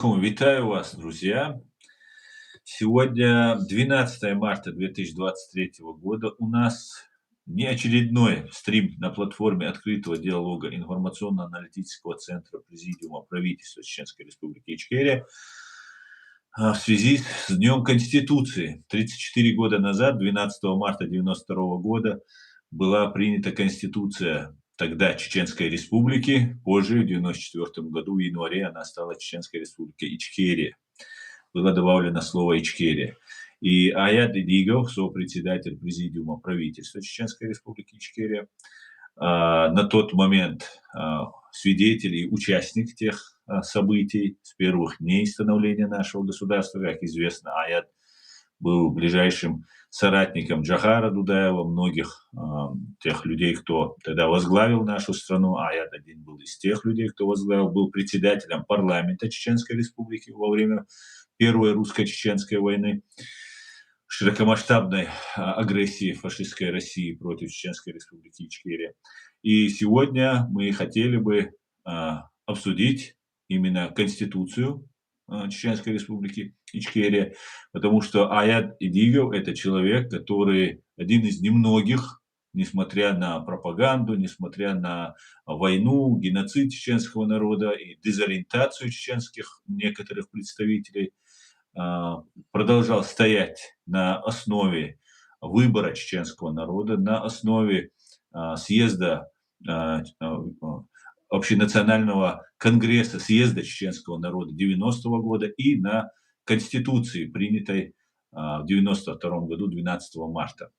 Витаю вас, друзья! Сегодня 12 марта 2023 года. У нас не очередной стрим на платформе открытого диалога информационно-аналитического центра Президиума правительства Чеченской Республики Ичкерия в связи с Днем Конституции. 34 года назад, 12 марта 1992 года, была принята Конституция тогда Чеченской Республики. Позже, в 1994 году, в январе, она стала Чеченской Республикой Ичкерия. Было добавлено слово Ичкерия. И Аят Идигов, сопредседатель Президиума правительства Чеченской Республики Ичкерия, на тот момент свидетель и участник тех событий с первых дней становления нашего государства. Как известно, Аят был ближайшим соратником Джохара Дудаева, многих тех людей, кто тогда возглавил нашу страну. Аят один был из тех людей, кто возглавил, был председателем парламента Чеченской Республики во время Первой русско-чеченской войны, широкомасштабной агрессии фашистской России против Чеченской Республики Ичкерия. И сегодня мы хотели бы обсудить именно Конституцию Чеченской Республики Ичкерия, потому что Аят Идигов – это человек, который один из немногих, несмотря на пропаганду, несмотря на войну, геноцид чеченского народа и дезориентацию чеченских некоторых представителей, продолжал стоять на основе выбора чеченского народа, на основе съезда Общенационального конгресса съезда чеченского народа 90-го года и на Конституции, принятой в 92 году, 12 марта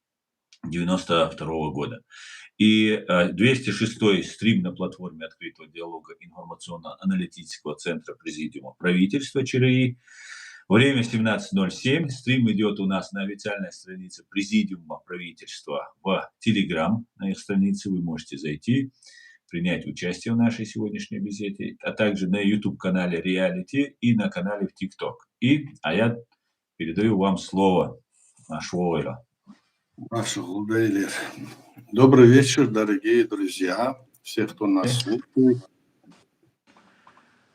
92 года. И 206-й стрим на платформе открытого диалога информационно-аналитического центра Президиума правительства ЧРИ. Время 17:07. Стрим идет у нас на официальной странице Президиума правительства в Telegram. На их странице вы можете зайти, принять участие в нашей сегодняшней беседе, а также на YouTube-канале Reality и на канале в TikTok. И я передаю вам слово, наш Войла. Добрый вечер, дорогие друзья, все, кто нас слушает.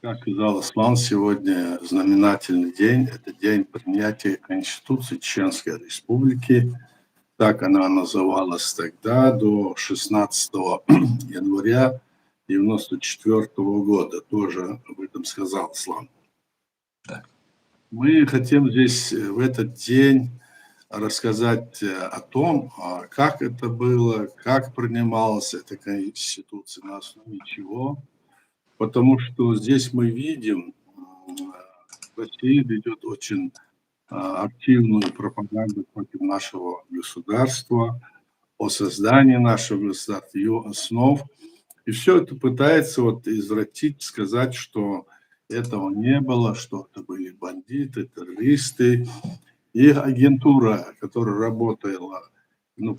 Как сказал Аслан, сегодня знаменательный день. Это день принятия Конституции Чеченской Республики. Так она называлась тогда, до 16 января 1994 года. Тоже об этом сказал Аслан. Мы хотим здесь в этот день рассказать о том, как это было, как принималась эта Конституция, на основе чего. Потому что здесь мы видим, Россия ведет очень активную пропаганду против нашего государства, о создании нашего государства, ее основ. И все это пытается извратить, сказать, что этого не было, что это были бандиты, террористы. И агентура, которая работала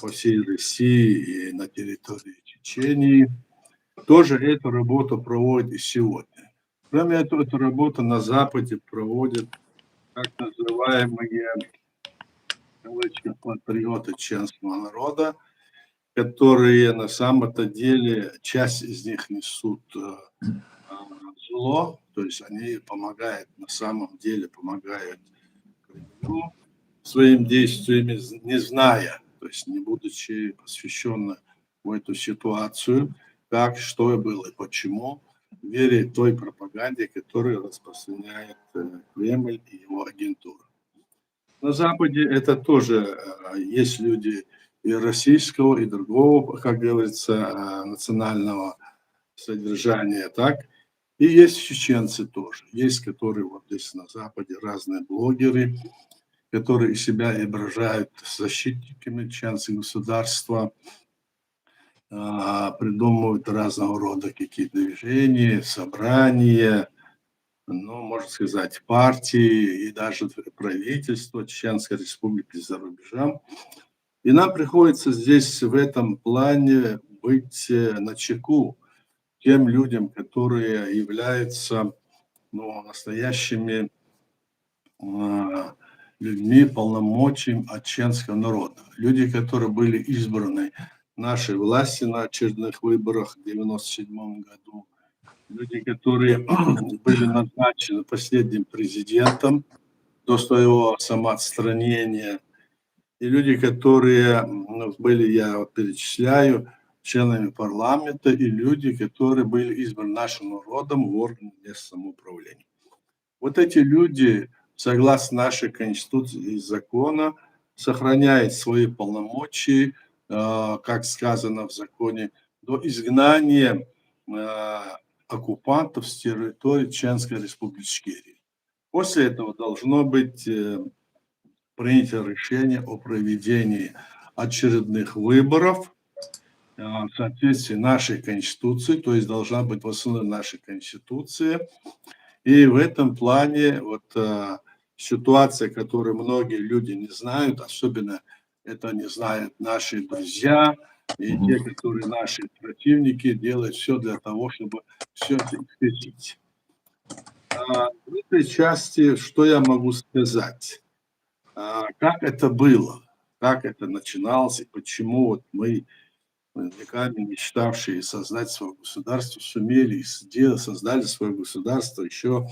по всей России и на территории Чечении, тоже эту работу проводит и сегодня. Кроме этого, эту работу на Западе проводят так называемые патриоты чеченского народа, которые на самом-то деле, часть из них несут зло, то есть они помогают, на самом деле помогают Кремлю своими действиями, не зная, то есть не будучи посвященным в эту ситуацию, как, что было и почему, веря той пропаганде, которую распространяет Кремль и его агентура. На Западе это тоже есть люди и российского, и другого, как говорится, национального содержания, так. И есть чеченцы тоже. Есть, которые здесь на Западе, разные блогеры, которые себя изображают защитниками чеченского государства, придумывают разного рода какие-то движения, собрания, можно сказать, партии и даже правительство Чеченской Республики за рубежом. И нам приходится здесь в этом плане быть начеку тем людям, которые являются настоящими людьми, полномочиями от чеченского народа. Люди, которые были избраны нашей власти на очередных выборах в 1997 году, люди, которые были назначены последним президентом до своего самоотстранения, и люди, которые были, я вот перечисляю, членами парламента, и люди, которые были избраны нашим народом в органы местного самоуправления. Вот эти люди, согласно нашей Конституции и закона, сохраняют свои полномочия, как сказано в законе, до изгнания оккупантов с территории Чеченской Республики Ичкерия. После этого должно быть принято решение о проведении очередных выборов в соответствии нашей Конституции, то есть должна быть восстановлена наша Конституция. И в этом плане вот ситуация, которую многие люди не знают, особенно это не знают наши друзья и те, которые наши противники, делают все для того, чтобы все это исказить. В этой части что я могу сказать? Как это было, как это начиналось и почему вот мы, веками мечтавшие создать свое государство, сумели и создали свое государство еще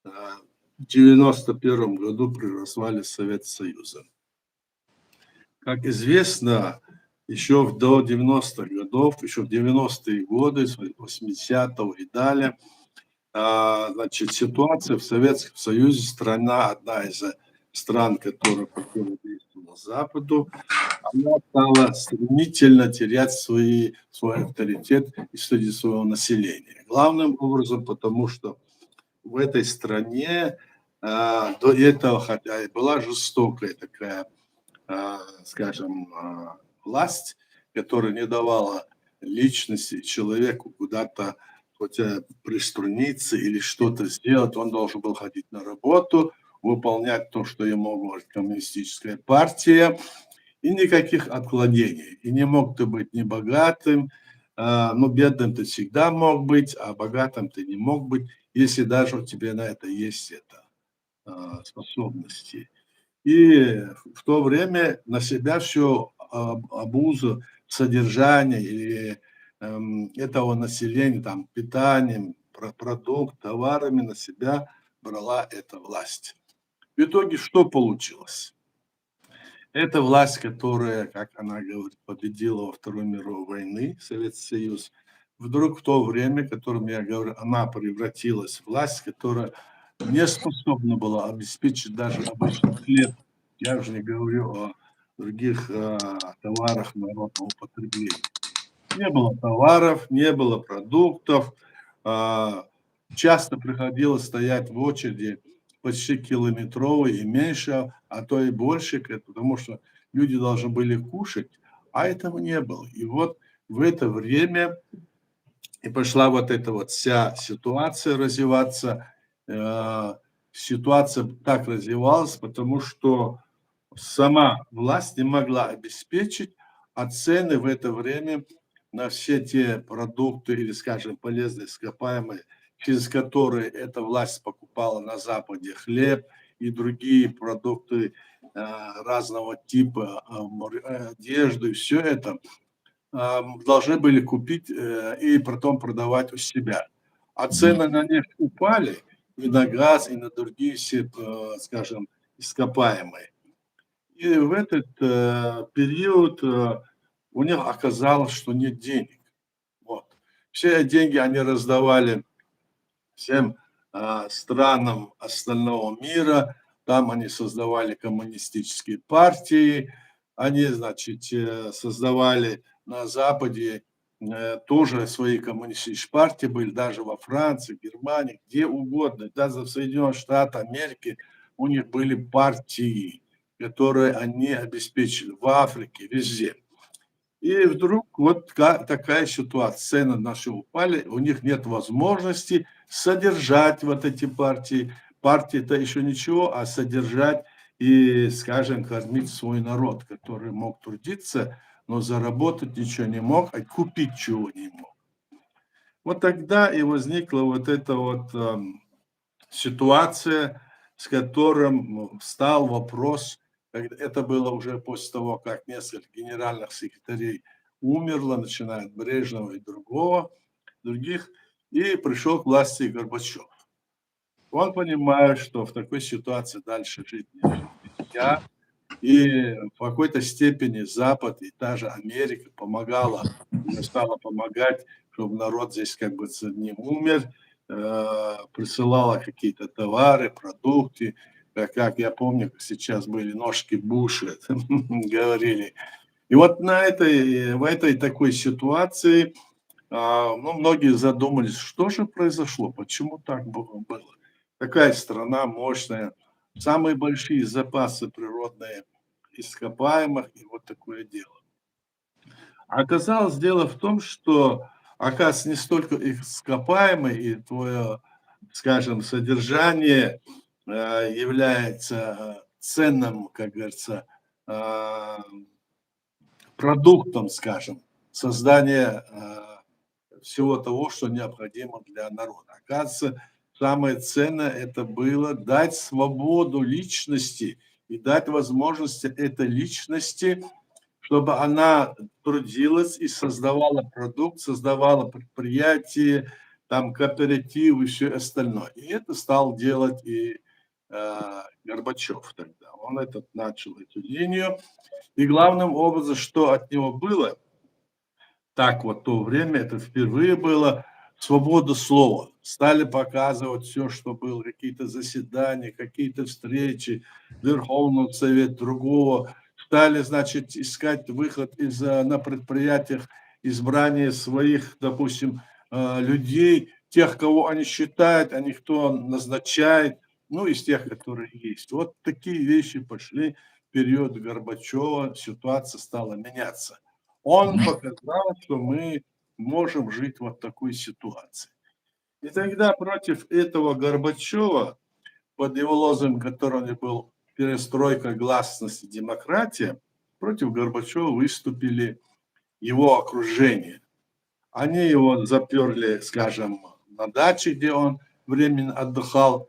в 91 году при развале Советского Союза. Как известно, еще до 90-х годов, еще в 90-е годы, с 80-го и далее, значит, ситуация в Советском Союзе, страна, одна из стран, которая противодействовала Западу, она стала стремительно терять свой авторитет и среди своего населения. Главным образом, потому что в этой стране до этого, хотя и была жестокая такая, скажем, власть, которая не давала личности человеку куда-то хотя приструниться или что-то сделать, он должен был ходить на работу, выполнять то, что ему говорит коммунистическая партия, и никаких отклонений. И не мог ты быть ни богатым, но бедным ты всегда мог быть, а богатым ты не мог быть, если даже у тебя на это есть способности. И в то время на себя всю обузу содержания или этого населения, там, питанием, продукт, товарами на себя брала эта власть. В итоге что получилось? Это власть, которая, как она говорит, победила во Второй мировой войны, Советский Союз, вдруг в то время, о котором я говорю, она превратилась в власть, которая не способна была обеспечить даже обычный хлеб. Я уже не говорю о других товарах народного потребления. Не было товаров, не было продуктов. Часто приходилось стоять в очереди почти километровой и меньше, а то и больше, потому что люди должны были кушать, а этого не было. И вот в это время и пошла вот эта вот вся ситуация развиваться. Ситуация так развивалась, потому что сама власть не могла обеспечить, а цены в это время на все те продукты или, скажем, полезные ископаемые, через которые эта власть покупала на Западе хлеб и другие продукты разного типа, одежду и все это, должны были купить и потом продавать у себя. А цены на нефть упали и на газ, и на другие все, скажем, ископаемые. И в этот период у них оказалось, что нет денег. Вот. Все деньги они раздавали всем странам остального мира. Там они создавали коммунистические партии. Они, значит, создавали на Западе тоже свои коммунистические партии, были даже во Франции, Германии, где угодно. Даже в Соединенных Штатах Америки у них были партии, которые они обеспечили в Африке, везде. И вдруг вот такая ситуация, цены на все упали, у них нет возможности содержать вот эти партии. Партии-то еще ничего, а содержать и, скажем, кормить свой народ, который мог трудиться, но заработать ничего не мог, а купить чего не мог. Вот тогда и возникла вот эта вот ситуация, с которым встал вопрос, это было уже после того, как несколько генеральных секретарей умерло, начиная от Брежнева и других, и пришел к власти Горбачев. Он понимает, что в такой ситуации дальше жить нельзя, и в какой-то степени Запад и та же Америка помогала, уже стала помогать, чтобы народ здесь как бы не умер, присылала какие-то товары, продукты. Как я помню, сейчас были ножки Буши, говорили. И вот в этой такой ситуации ну, многие задумались, что же произошло, почему так было. Такая страна мощная, самые большие запасы природные ископаемых, и вот такое дело. Оказалось, дело в том, что, оказывается, не столько ископаемые и твое, скажем, содержание является ценным, как говорится, продуктом, скажем, создания всего того, что необходимо для народа. Оказывается, самое ценное это было дать свободу личности и дать возможность этой личности, чтобы она трудилась и создавала продукт, создавала предприятия, там кооперативы и все остальное. И это стал делать и Горбачев тогда. Он начал эту линию. И главным образом, что от него было, так вот в то время, это впервые было, свобода слова. Стали показывать все, что было, какие-то заседания, какие-то встречи Верховного Совета, другого. Стали, значит, искать выход на предприятиях избрания своих, допустим, людей, тех, кого они считают, а не кто назначает, ну, из тех, которые есть. Вот такие вещи пошли в период Горбачева, ситуация стала меняться. Он показал, что мы можем жить вот в такой ситуации. И тогда против этого Горбачева, под его лозунгом, который был «Перестройка, гласность и демократия», против Горбачева выступили его окружение. Они его заперли, скажем, на даче, где он временно отдыхал,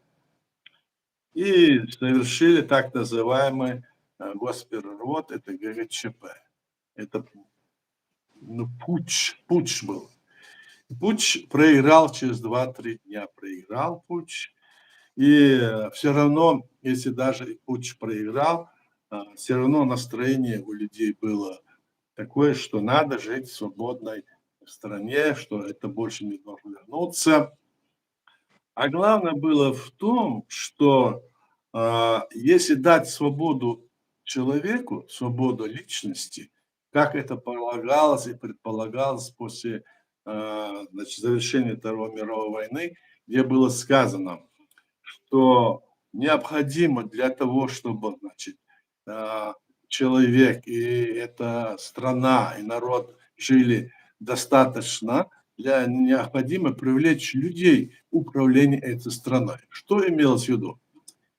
и совершили так называемый госпереворот, это ГГЧП. Это путч был. Путч проиграл через 2-3 дня, проиграл путч. И все равно, если даже путч проиграл, все равно настроение у людей было такое, что надо жить в свободной стране, что это больше не должно вернуться. А главное было в том, что если дать свободу человеку, свободу личности, как это полагалось и предполагалось после значит, завершения Второй мировой войны, где было сказано, что необходимо для того, чтобы значит, человек и эта страна и народ жили достаточно, необходимо привлечь людей в управление этой страной. Что имелось в виду?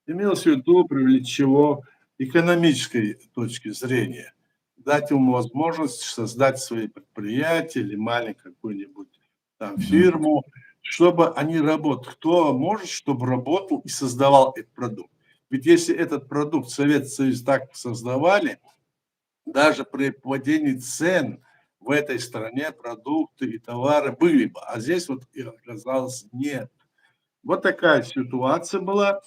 Имелось в виду привлечь его экономической точки зрения, дать ему возможность создать свои предприятия или маленькую какую-нибудь там фирму, чтобы они работали. Кто может, чтобы работал и создавал этот продукт. Ведь если этот продукт Советский Союз так создавали, даже при падении цен в этой стране продукты и товары были бы, а здесь вот их оказалось нет. Вот такая ситуация была.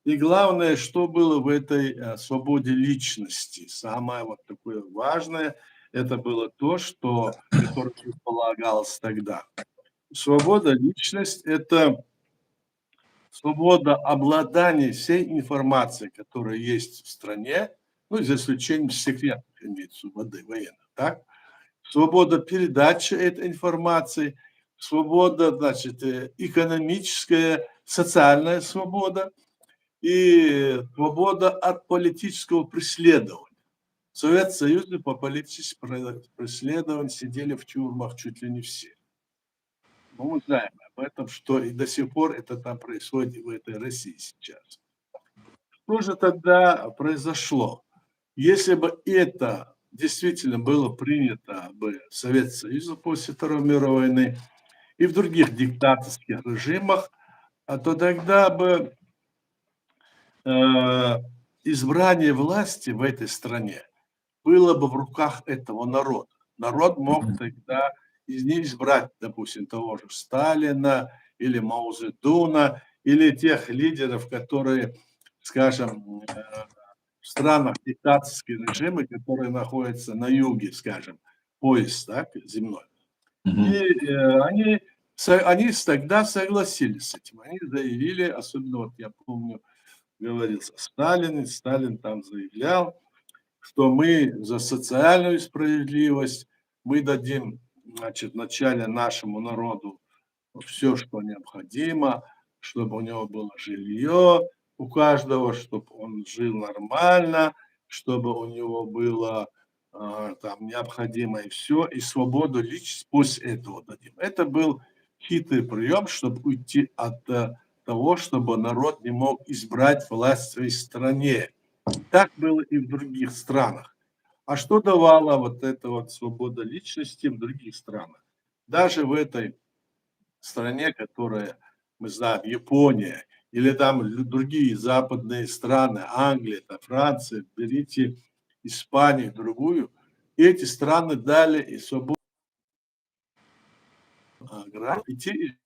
И главное, что было в этой свободе личности, самое вот такое важное, это было то, что которое предполагалось тогда. Свобода личность – это свобода обладания всей информацией, которая есть в стране, ну, за исключением секретов, имеется в виду военных, так? Свобода передачи этой информации, свобода, значит, экономическая, социальная свобода и свобода от политического преследования. В Советском Союзе по политическому преследованию сидели в тюрьмах чуть ли не все. Но мы знаем об этом, что и до сих пор это там происходит в этой России сейчас. Что же тогда произошло? Если бы это действительно было принято бы в Советском Союзе после Второй мировой войны и в других диктаторских режимах, то тогда бы избрание власти в этой стране было бы в руках этого народа. Народ мог тогда не избрать, допустим, того же Сталина или Мао Цзэдуна, или тех лидеров, которые, скажем, в странах диктаторские режимы, которые находятся на юге, скажем, пояс, так, земной. И они тогда согласились с этим. Они заявили, особенно вот я помню, говорил Сталин, и Сталин там заявлял, что мы за социальную справедливость, мы дадим, значит, вначале нашему народу все, что необходимо, чтобы у него было жилье, у каждого, чтобы он жил нормально, чтобы у него было там необходимое все, и свободу личности после этого дадим. Это был хитрый прием, чтобы уйти от того, чтобы народ не мог избрать власть в своей стране. Так было и в других странах. А что давала вот эта вот свобода личности в других странах? Даже в этой стране, которая, мы знаем, Япония, или там другие западные страны, Англия, там, Франция, берите Испанию, другую, эти страны дали и свободу и те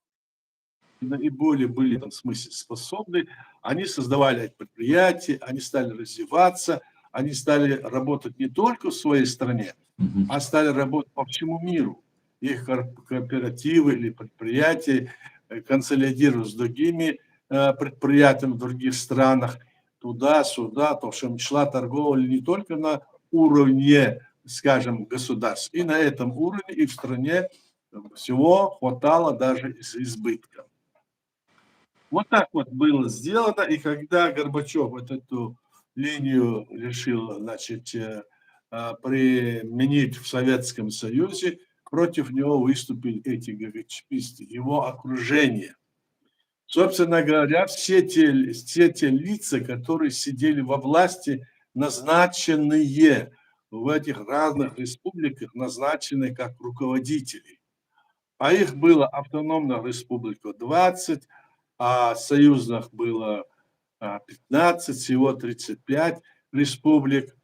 наиболее были в этом смысле способны, они создавали предприятия, они стали развиваться, они стали работать не только в своей стране, а стали работать по всему миру. Их кооперативы или предприятия консолидируют с другими предприятиями в других странах, туда-сюда, то, что шла торговля не только на уровне, скажем, государств, и на этом уровне, и в стране всего хватало даже из избытка. Вот так вот было сделано, и когда Горбачев вот эту линию решил, значит, применить в Советском Союзе, против него выступили эти ГКЧПисты, его окружение. Собственно говоря, все те лица, которые сидели во власти, назначенные в этих разных республиках, назначены как руководители. А их было автономных республик 20, а союзных было 15, всего 35 республик.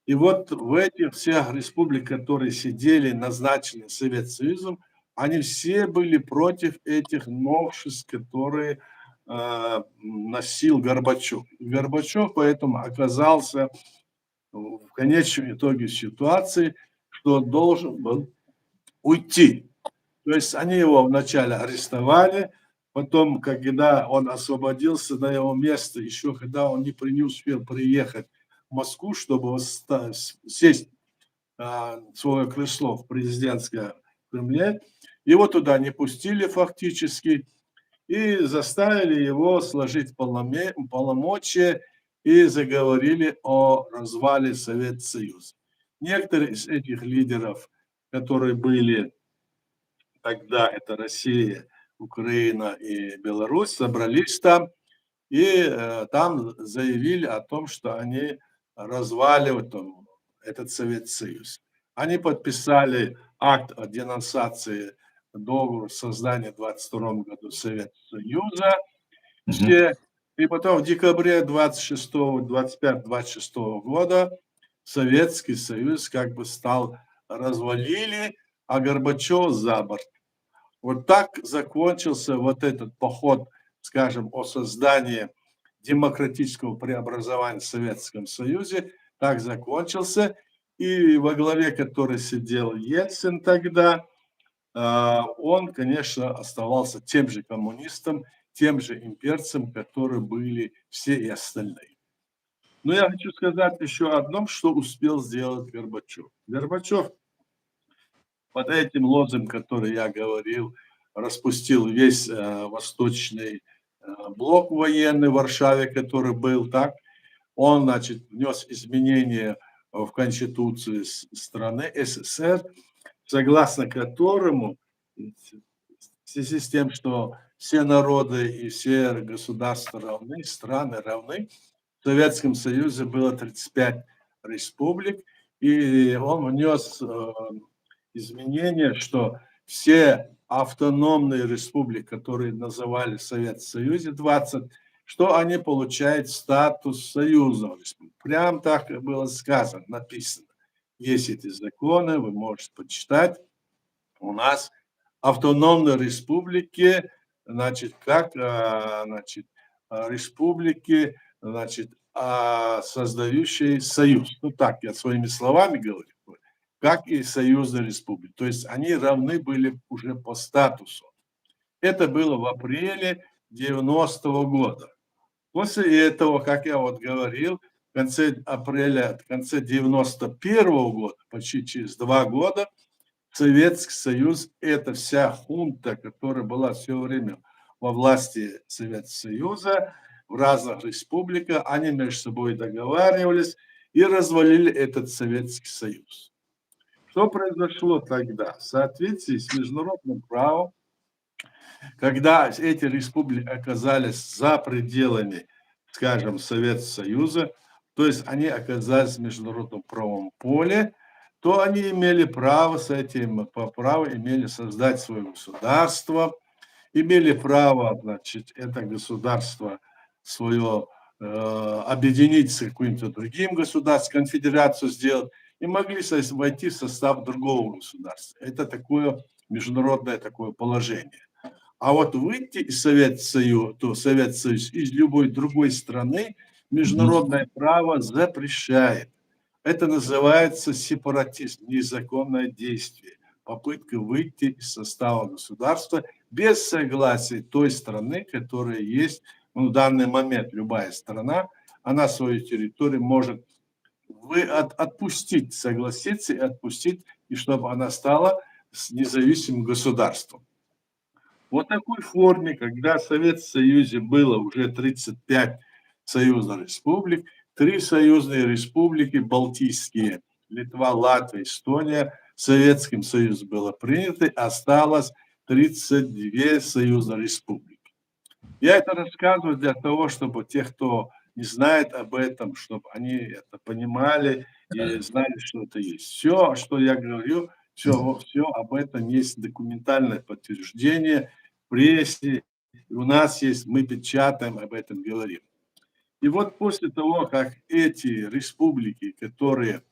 И вот в этих всех республиках, которые сидели, назначены Советским Союзом, они все были против этих новшеств, которые носил Горбачев. Горбачев поэтому оказался в конечном итоге в ситуации, что он должен был уйти. То есть они его вначале арестовали, потом, когда он освободился на его место, еще когда он не успел приехать в Москву, чтобы сесть свое кресло в президентском Кремле, его туда не пустили фактически и заставили его сложить полномочия и заговорили о развале Советского Союза. Некоторые из этих лидеров, которые были тогда, это Россия, Украина и Беларусь, собрались там и там заявили о том, что они разваливают этот Советский Союз. Они подписали акт о денонсации договора создания в 22 году Советского Союза. Все. И потом в декабре 25-26 года Советский Союз как бы развалили, а Горбачев за борт. Вот так закончился вот этот поход, скажем, о создании демократического преобразования в Советском Союзе. Так закончился. И во главе которой сидел Ельцин тогда, он, конечно, оставался тем же коммунистом, тем же имперцем, которые были все и остальные. Но я хочу сказать еще о одном, что успел сделать Горбачев. Горбачев под этим лозунгом, который я говорил, распустил весь восточный блок военный в Варшаве, который был, так. Он, значит, внес изменения в Конституцию страны СССР, согласно которому, в связи с тем, что все народы и все государства равны, страны равны, в Советском Союзе было 35 республик, и он внес изменения, что все автономные республики, которые называли Советским Союзом 20, что они получают статус союзного республики. Прям так было сказано, написано. Есть эти законы, вы можете почитать. у нас автономные республики, значит, как, значит, республики, значит, создающие союз. Ну так, я своими словами говорю, как и союзные республики. То есть они равны были уже по статусу. Это было в апреле 90-го года. После этого, как я вот говорил, в конце апреля, в конце 91-го года, почти через 2 года, Советский Союз, это вся хунта, которая была все время во власти Советского Союза, в разных республиках, они между собой договаривались и развалили этот Советский Союз. Что произошло тогда? В соответствии с международным правом, когда эти республики оказались за пределами, скажем, Советского Союза, то есть они оказались в международном правовом поле, то они имели право с этим, по праву имели создать свое государство, имели право, значит, это государство свое объединить с каким-то другим государством, конфедерацию сделать, и могли войти в состав другого государства. Это такое международное такое положение. А вот выйти из Советского Союза из любой другой страны международное право запрещает. Это называется сепаратизм, незаконное действие, попытка выйти из состава государства без согласия той страны, которая есть, ну, в данный момент любая страна, она свою территорию может отпустить, согласиться и отпустить, и чтобы она стала независимым государством. Вот такой форме, когда в Советском Союзе было уже 35 союзных республик, 3 союзные республики балтийские, Литва, Латвия, Эстония, Советским Союзом было принято, осталось 32 союзные республики. Я это рассказываю для того, чтобы те, кто не знает об этом, чтобы они это понимали и знали, что это есть. Все, что я говорю, все об этом есть документальное подтверждение в прессе. У нас есть, мы печатаем, об этом говорим. И вот после того, как эти республики, которые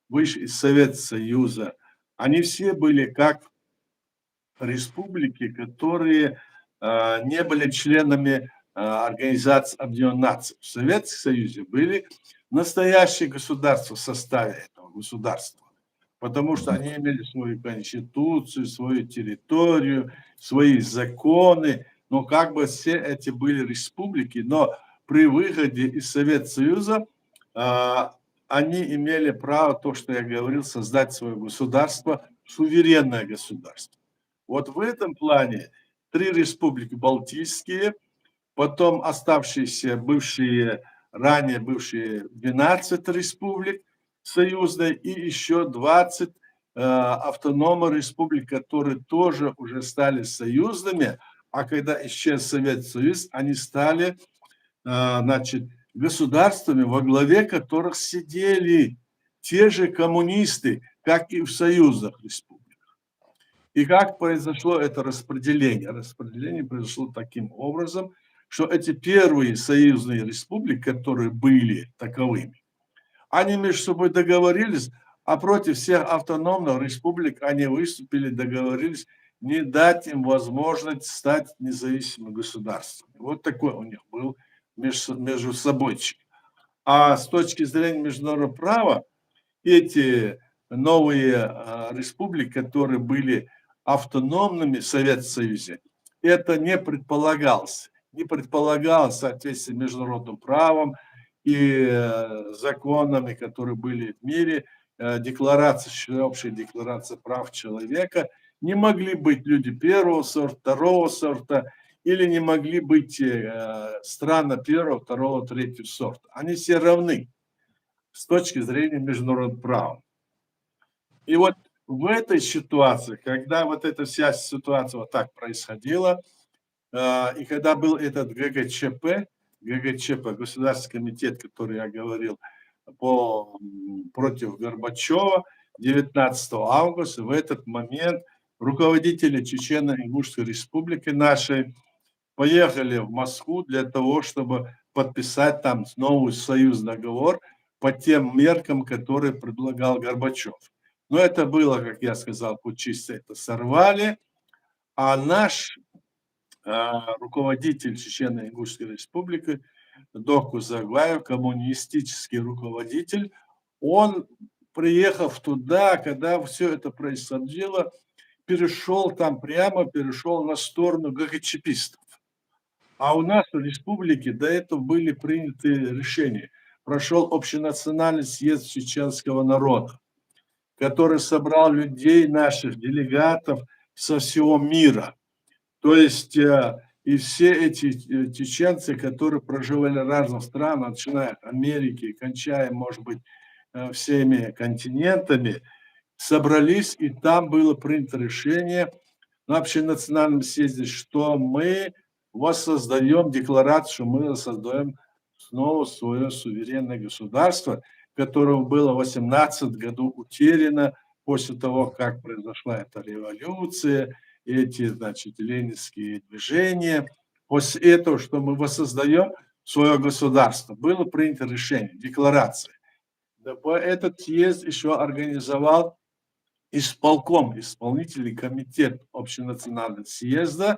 вышли из Советского Союза, они все были как республики, которые не были членами Организации Объединенных Наций. В Советском Союзе были настоящие государства в составе этого государства, потому что они имели свою конституцию, свою территорию, свои законы, но как бы все эти были республики, но при выходе из Советского Союза они имели право, то, что я говорил, создать свое государство, суверенное государство. Вот в этом плане 3 республики балтийские, потом оставшиеся ранее бывшие 12 республик союзные и еще 20 автономных республик, которые тоже уже стали союзными, а когда исчез Советский Союз, они стали, значит, государствами, во главе которых сидели те же коммунисты, как и в союзных республиках. И как произошло это распределение? Распределение произошло таким образом, что эти первые союзные республики, которые были таковыми, они между собой договорились, а против всех автономных республик они выступили, договорились не дать им возможность стать независимым государством. Вот такой у них был между собойчик. А с точки зрения международного права, эти новые республики, которые были автономными в Советском Союзе, это не предполагалось. Не предполагалось в соответствии с международным правом и законами, которые были в мире, декларация, общая декларация прав человека. Не могли быть люди первого сорта, второго сорта, или не могли быть страны первого, второго, третьего сорта. Они все равны с точки зрения международного права. И вот в этой ситуации, когда вот эта вся ситуация вот так происходила, и когда был этот ГГЧП, Государственный комитет, который я говорил, против Горбачева, 19 августа, в этот момент руководители Чечено-Ингушской республики нашей поехали в Москву для того, чтобы подписать там новый союзный договор по тем меркам, которые предлагал Горбачев. Но это было, как я сказал, путчисты это сорвали, а наш руководитель Чечено-Ингушской республики, доктор Загваев, коммунистический руководитель, он, приехав туда, когда все это происходило, перешел на сторону ГКЧПистов. А у нас в республике до этого были приняты решения. Прошел общенациональный съезд чеченского народа, который собрал людей, наших делегатов со всего мира. То есть и все эти чеченцы, которые проживали в разных странах, начиная от Америки, кончая, может быть, всеми континентами, собрались, и там было принято решение на общенациональном съезде, что мы воссоздаем декларацию, мы создаем снова свое суверенное государство, которое было в 18 году утеряно после того, как произошла эта революция, эти, значит, ленинские движения. После этого, что мы воссоздаем свое государство, было принято решение, декларация. Этот съезд еще организовал исполком, исполнительный комитет общенационального съезда,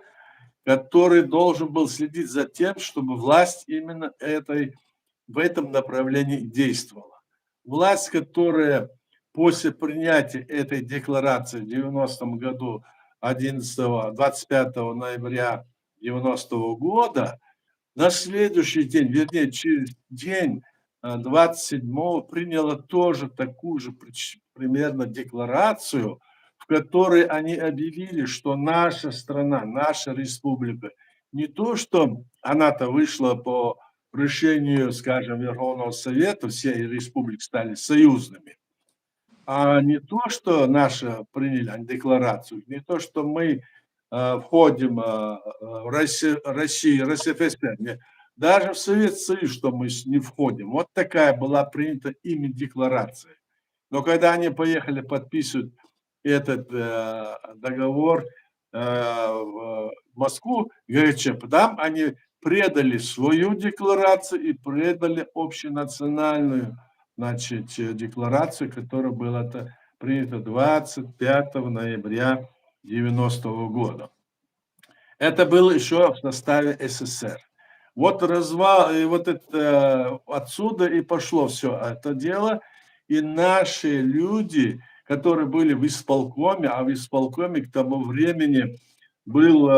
который должен был следить за тем, чтобы власть именно в этом направлении действовала. Власть, которая после принятия этой декларации в 90-м году 25 ноября 90-го года, на следующий день, вернее, через день 27-го приняла тоже такую же примерно декларацию, в которой они объявили, что наша страна, наша республика, не то, что она-то вышла по решению, скажем, Верховного Совета, все республики стали союзными, а не то, что наши приняли декларацию, не то, что мы входим в Россию, РСФСР, даже в Советский Союз, что мы не входим. Вот такая была принята ими декларация. Но когда они поехали подписывать этот договор в Москву, ГКЧП, там они предали свою декларацию и предали общенациональную, значит, декларацию, которая была принята 25 ноября 90-го года. Это было еще в составе СССР. Вот развал, и вот это, отсюда и пошло все это дело. И наши люди, которые были в исполкоме, а в исполкоме к тому времени был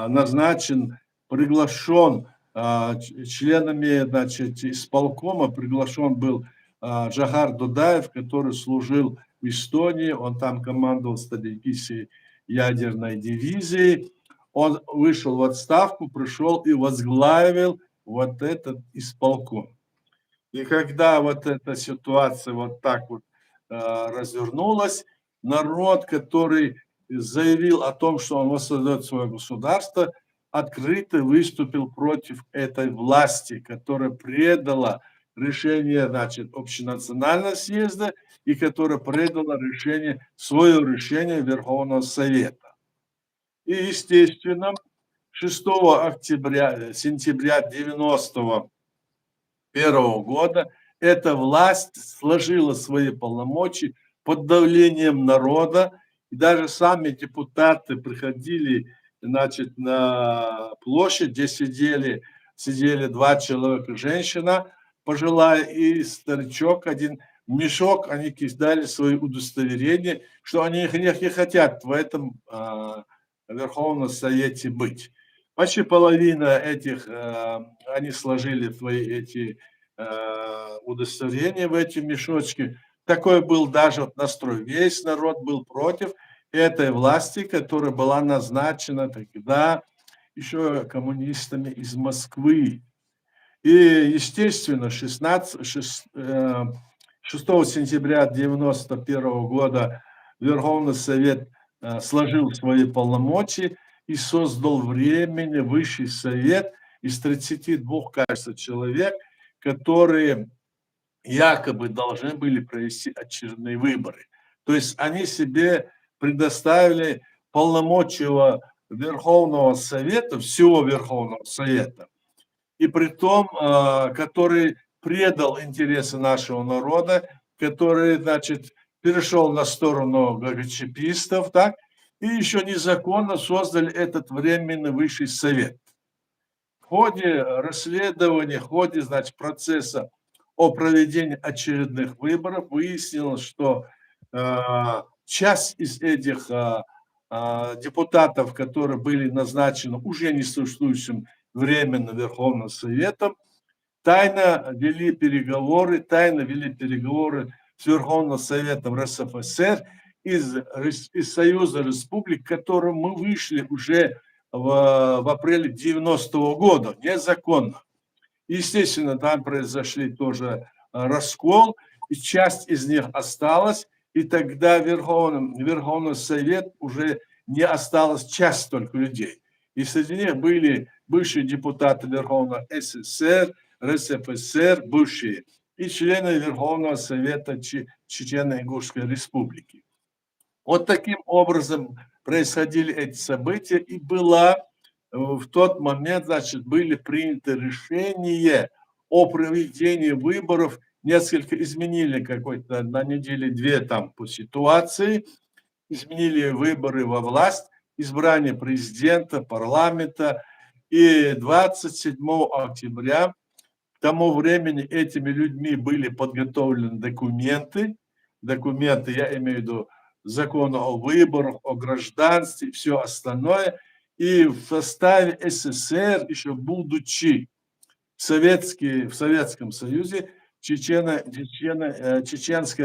назначен, приглашен членами, значит, исполкома, приглашен был Джагар Дудаев, который служил в Эстонии, он там командовал стратегической ядерной дивизией. Он вышел в отставку, пришел и возглавил вот этот исполком. И когда вот эта ситуация вот так вот развернулась, народ, который заявил о том, что он воссоздает свое государство, открыто выступил против этой власти, которая предала решение, значит, общенационального съезда и которая предала свое решение Верховного Совета. И, естественно, 6 сентября 91 года эта власть сложила свои полномочия под давлением народа, и даже сами депутаты приходили, значит, на площадь, где сидели 2 человека, женщина пожилая и старичок один, в мешок они кидали свои удостоверения, что они не хотят в этом Верховном Совете быть. Почти половина этих, они сложили свои эти удостоверения в эти мешочки. Такой был даже вот настрой. Весь народ был против этой власти, которая была назначена тогда еще коммунистами из Москвы. И, естественно, 6 сентября 1991 года Верховный Совет сложил свои полномочия и создал временный Высший Совет из 32, кажется, человек, которые якобы должны были провести очередные выборы. То есть они себе предоставили полномочия Верховного Совета, всего Верховного Совета, и при том, который предал интересы нашего народа, который, значит, перешел на сторону ГКЧПистов, так, и еще незаконно создали этот Временный Высший Совет. В ходе расследования, в ходе, значит, процесса о проведении очередных выборов выяснилось, что часть из этих депутатов, которые были назначены уже несуществующим Временным Верховным Советом, тайно вели переговоры с Верховным Советом РСФСР из Союза Республик, к которому мы вышли уже в апреле 90-го года, незаконно. Естественно, там произошли тоже раскол, и часть из них осталась, и тогда Верховный Совет уже не осталось часть только людей. И среди них были бывшие депутаты Верховного СССР, РСФСР, бывшие, и члены Верховного Совета Чечено-Ингушской Республики. Вот таким образом происходили эти события, и в тот момент, значит, были приняты решения о проведении выборов, несколько изменили какой-то на неделе-две там по ситуации, изменили выборы во власть, избрание президента, парламента, и 27 октября к тому времени этими людьми были подготовлены документы, я имею в виду закон о выборах, о гражданстве и все остальное. И в составе СССР, еще будучи в Советском Союзе, Чеченская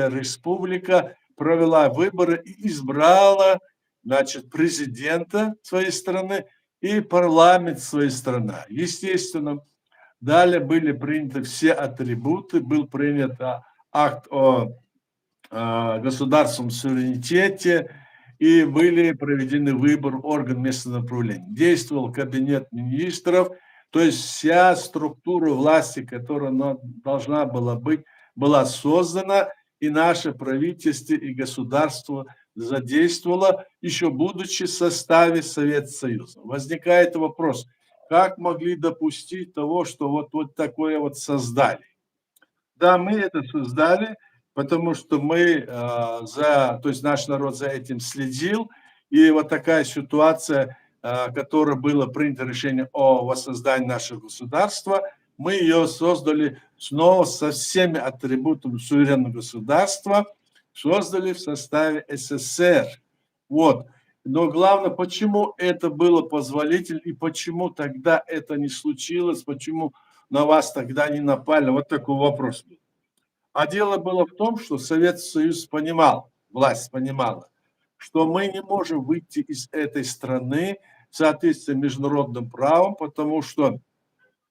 Республика провела выборы и избрала, значит, президента своей страны и парламент своей страны. Естественно, далее были приняты все атрибуты, был принят акт о государственном суверенитете, и были проведены выборы орган местного управления. Действовал кабинет министров, то есть вся структура власти, которая должна была быть, была создана, и наше правительство и государство задействовало, еще будучи в составе Советского Союза. Возникает вопрос, как могли допустить того, что вот такое вот создали? Да, мы это создали, потому что то есть наш народ за этим следил, и вот такая ситуация, которая было принято решение о воссоздании нашего государства, мы ее создали снова со всеми атрибутами суверенного государства, создали в составе СССР. Вот. Но главное, почему это было позволительно и почему тогда это не случилось, почему на вас тогда не напали, вот такой вопрос был. А дело было в том, что Советский Союз понимал, власть понимала, что мы не можем выйти из этой страны в соответствии с международным правом, потому что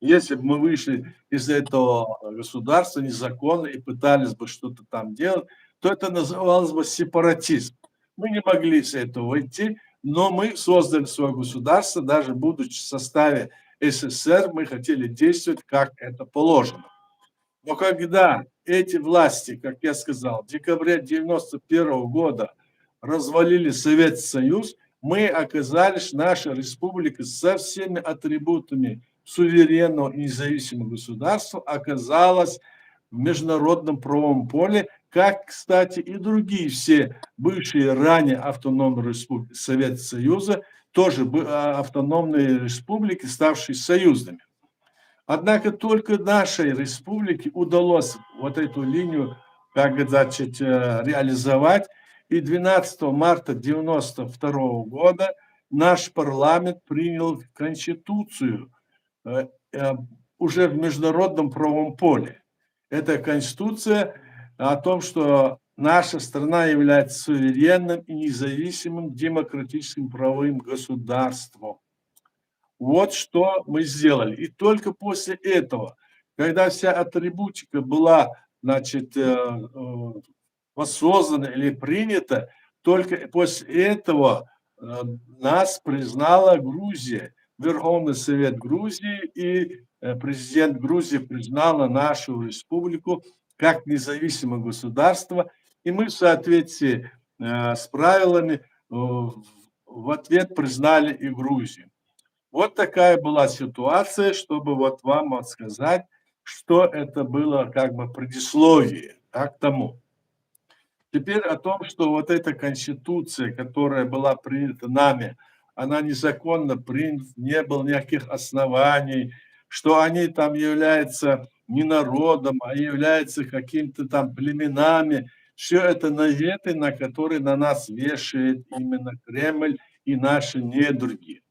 если бы мы вышли из этого государства незаконно и пытались бы что-то там делать, то это называлось бы сепаратизм. Мы не могли из этого выйти, но мы создали свое государство, даже будучи в составе СССР, мы хотели действовать, как это положено. Но когда эти власти, как я сказал, в декабре 1991 года развалили Советский Союз, мы оказались, наша республика со всеми атрибутами суверенного и независимого государства оказалась в международном правовом поле, как, кстати, и другие все бывшие ранее автономные республики Советского Союза, тоже автономные республики, ставшие союзными. Однако только нашей республике удалось вот эту линию, как значит, реализовать. И 12 марта 1992 года наш парламент принял Конституцию уже в международном правовом поле. Это Конституция о том, что наша страна является суверенным и независимым демократическим правовым государством. Вот что мы сделали. И только после этого, когда вся атрибутика была, значит, воссоздана или принята, только после этого нас признала Грузия. Верховный Совет Грузии и президент Грузии признала нашу республику как независимое государство. И мы в соответствии с правилами в ответ признали и Грузию. Вот такая была ситуация, чтобы вот вам сказать, что это было как бы предисловие к тому. Теперь о том, что вот эта конституция, которая была принята нами, она незаконно принята, не было никаких оснований, что они там являются не народом, а являются какими-то там племенами. Все это наветы, на которые на нас вешает именно Кремль и наши недруги.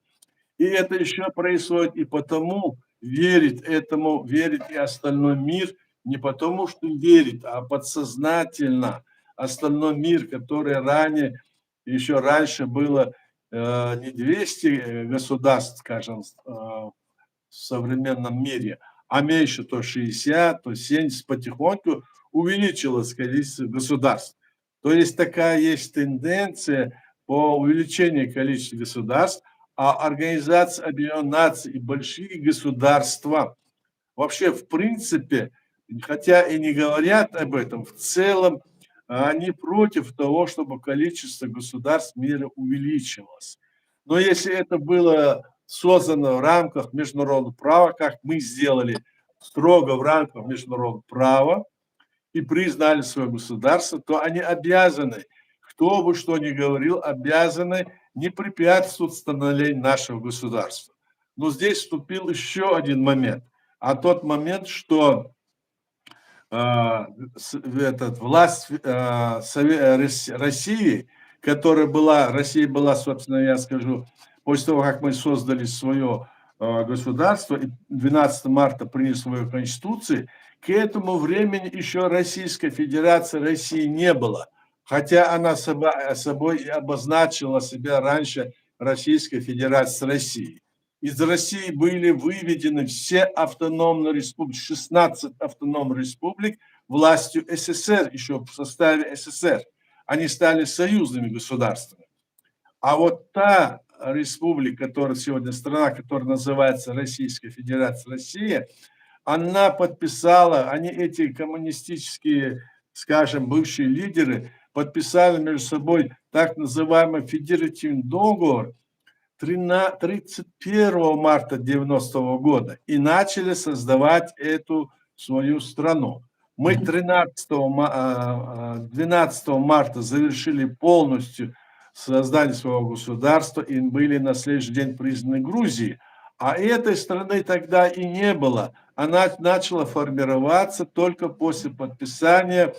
И это еще происходит и потому верит этому, верит и остальной мир, не потому что верит, а подсознательно. Остальной мир, который ранее, еще раньше было не 200 государств, скажем, в современном мире, а меньше, то 60, то 70, потихоньку увеличилось количество государств. То есть такая есть тенденция по увеличению количества государств, а Организация Объединенных Наций и большие государства вообще в принципе, хотя и не говорят об этом, в целом они против того, чтобы количество государств мира увеличилось. Но если это было создано в рамках международного права, как мы сделали строго в рамках международного права и признали свое государство, то они обязаны, кто бы что ни говорил, обязаны не препятствовать становлению нашего государства. Но здесь вступил еще один момент, а тот момент, что власть России, которая была, Россия была, собственно, я скажу, после того, как мы создали свое государство, и 12 марта приняли свою конституцию, к этому времени еще Российской Федерации России не было. Хотя она собой и обозначила себя раньше Российской Федерации России. Из России были выведены все автономные республики, 16 автономных республик властью СССР, еще в составе СССР. Они стали союзными государствами. А вот та республика, которая сегодня страна, которая называется Российская Федерация Россия, она подписала, они эти коммунистические, скажем, бывшие лидеры, подписали между собой так называемый федеративный договор 31 марта 90 года и начали создавать эту свою страну. Мы 12 марта завершили полностью создание своего государства и были на следующий день признаны Грузией. А этой страны тогда и не было. Она начала формироваться только после подписания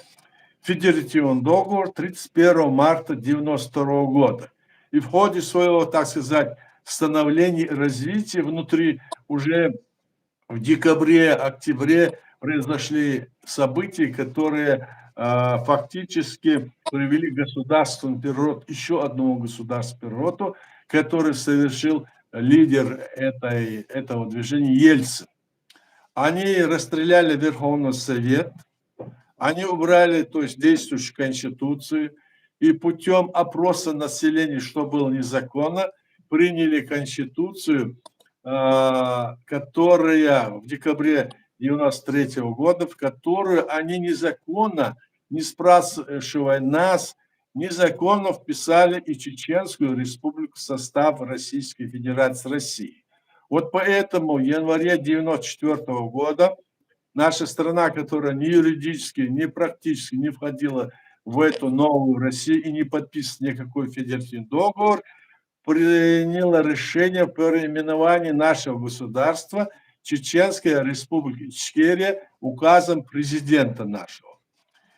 федеративного договора 31 марта 92 года. И в ходе своего, так сказать, становления и развития внутри уже в декабре-октябре произошли события, которые фактически привели к государственному перевороту, еще одному государственному перевороту, который совершил лидер этого движения Ельцин. Они расстреляли Верховный Совет, они убрали, то есть, действующую конституцию, и путем опроса населения, что было незаконно, приняли конституцию, которая в декабре 93 года, в которую они незаконно, не спрашивая нас, незаконно вписали и Чеченскую республику в состав Российской Федерации России. Вот поэтому в январе 94 года наша страна, которая ни юридически, ни практически не входила в эту новую Россию и не подписывала никакой федеративный договор, приняла решение о переименовании нашего государства Чеченская республика Ичкерия указом президента нашего.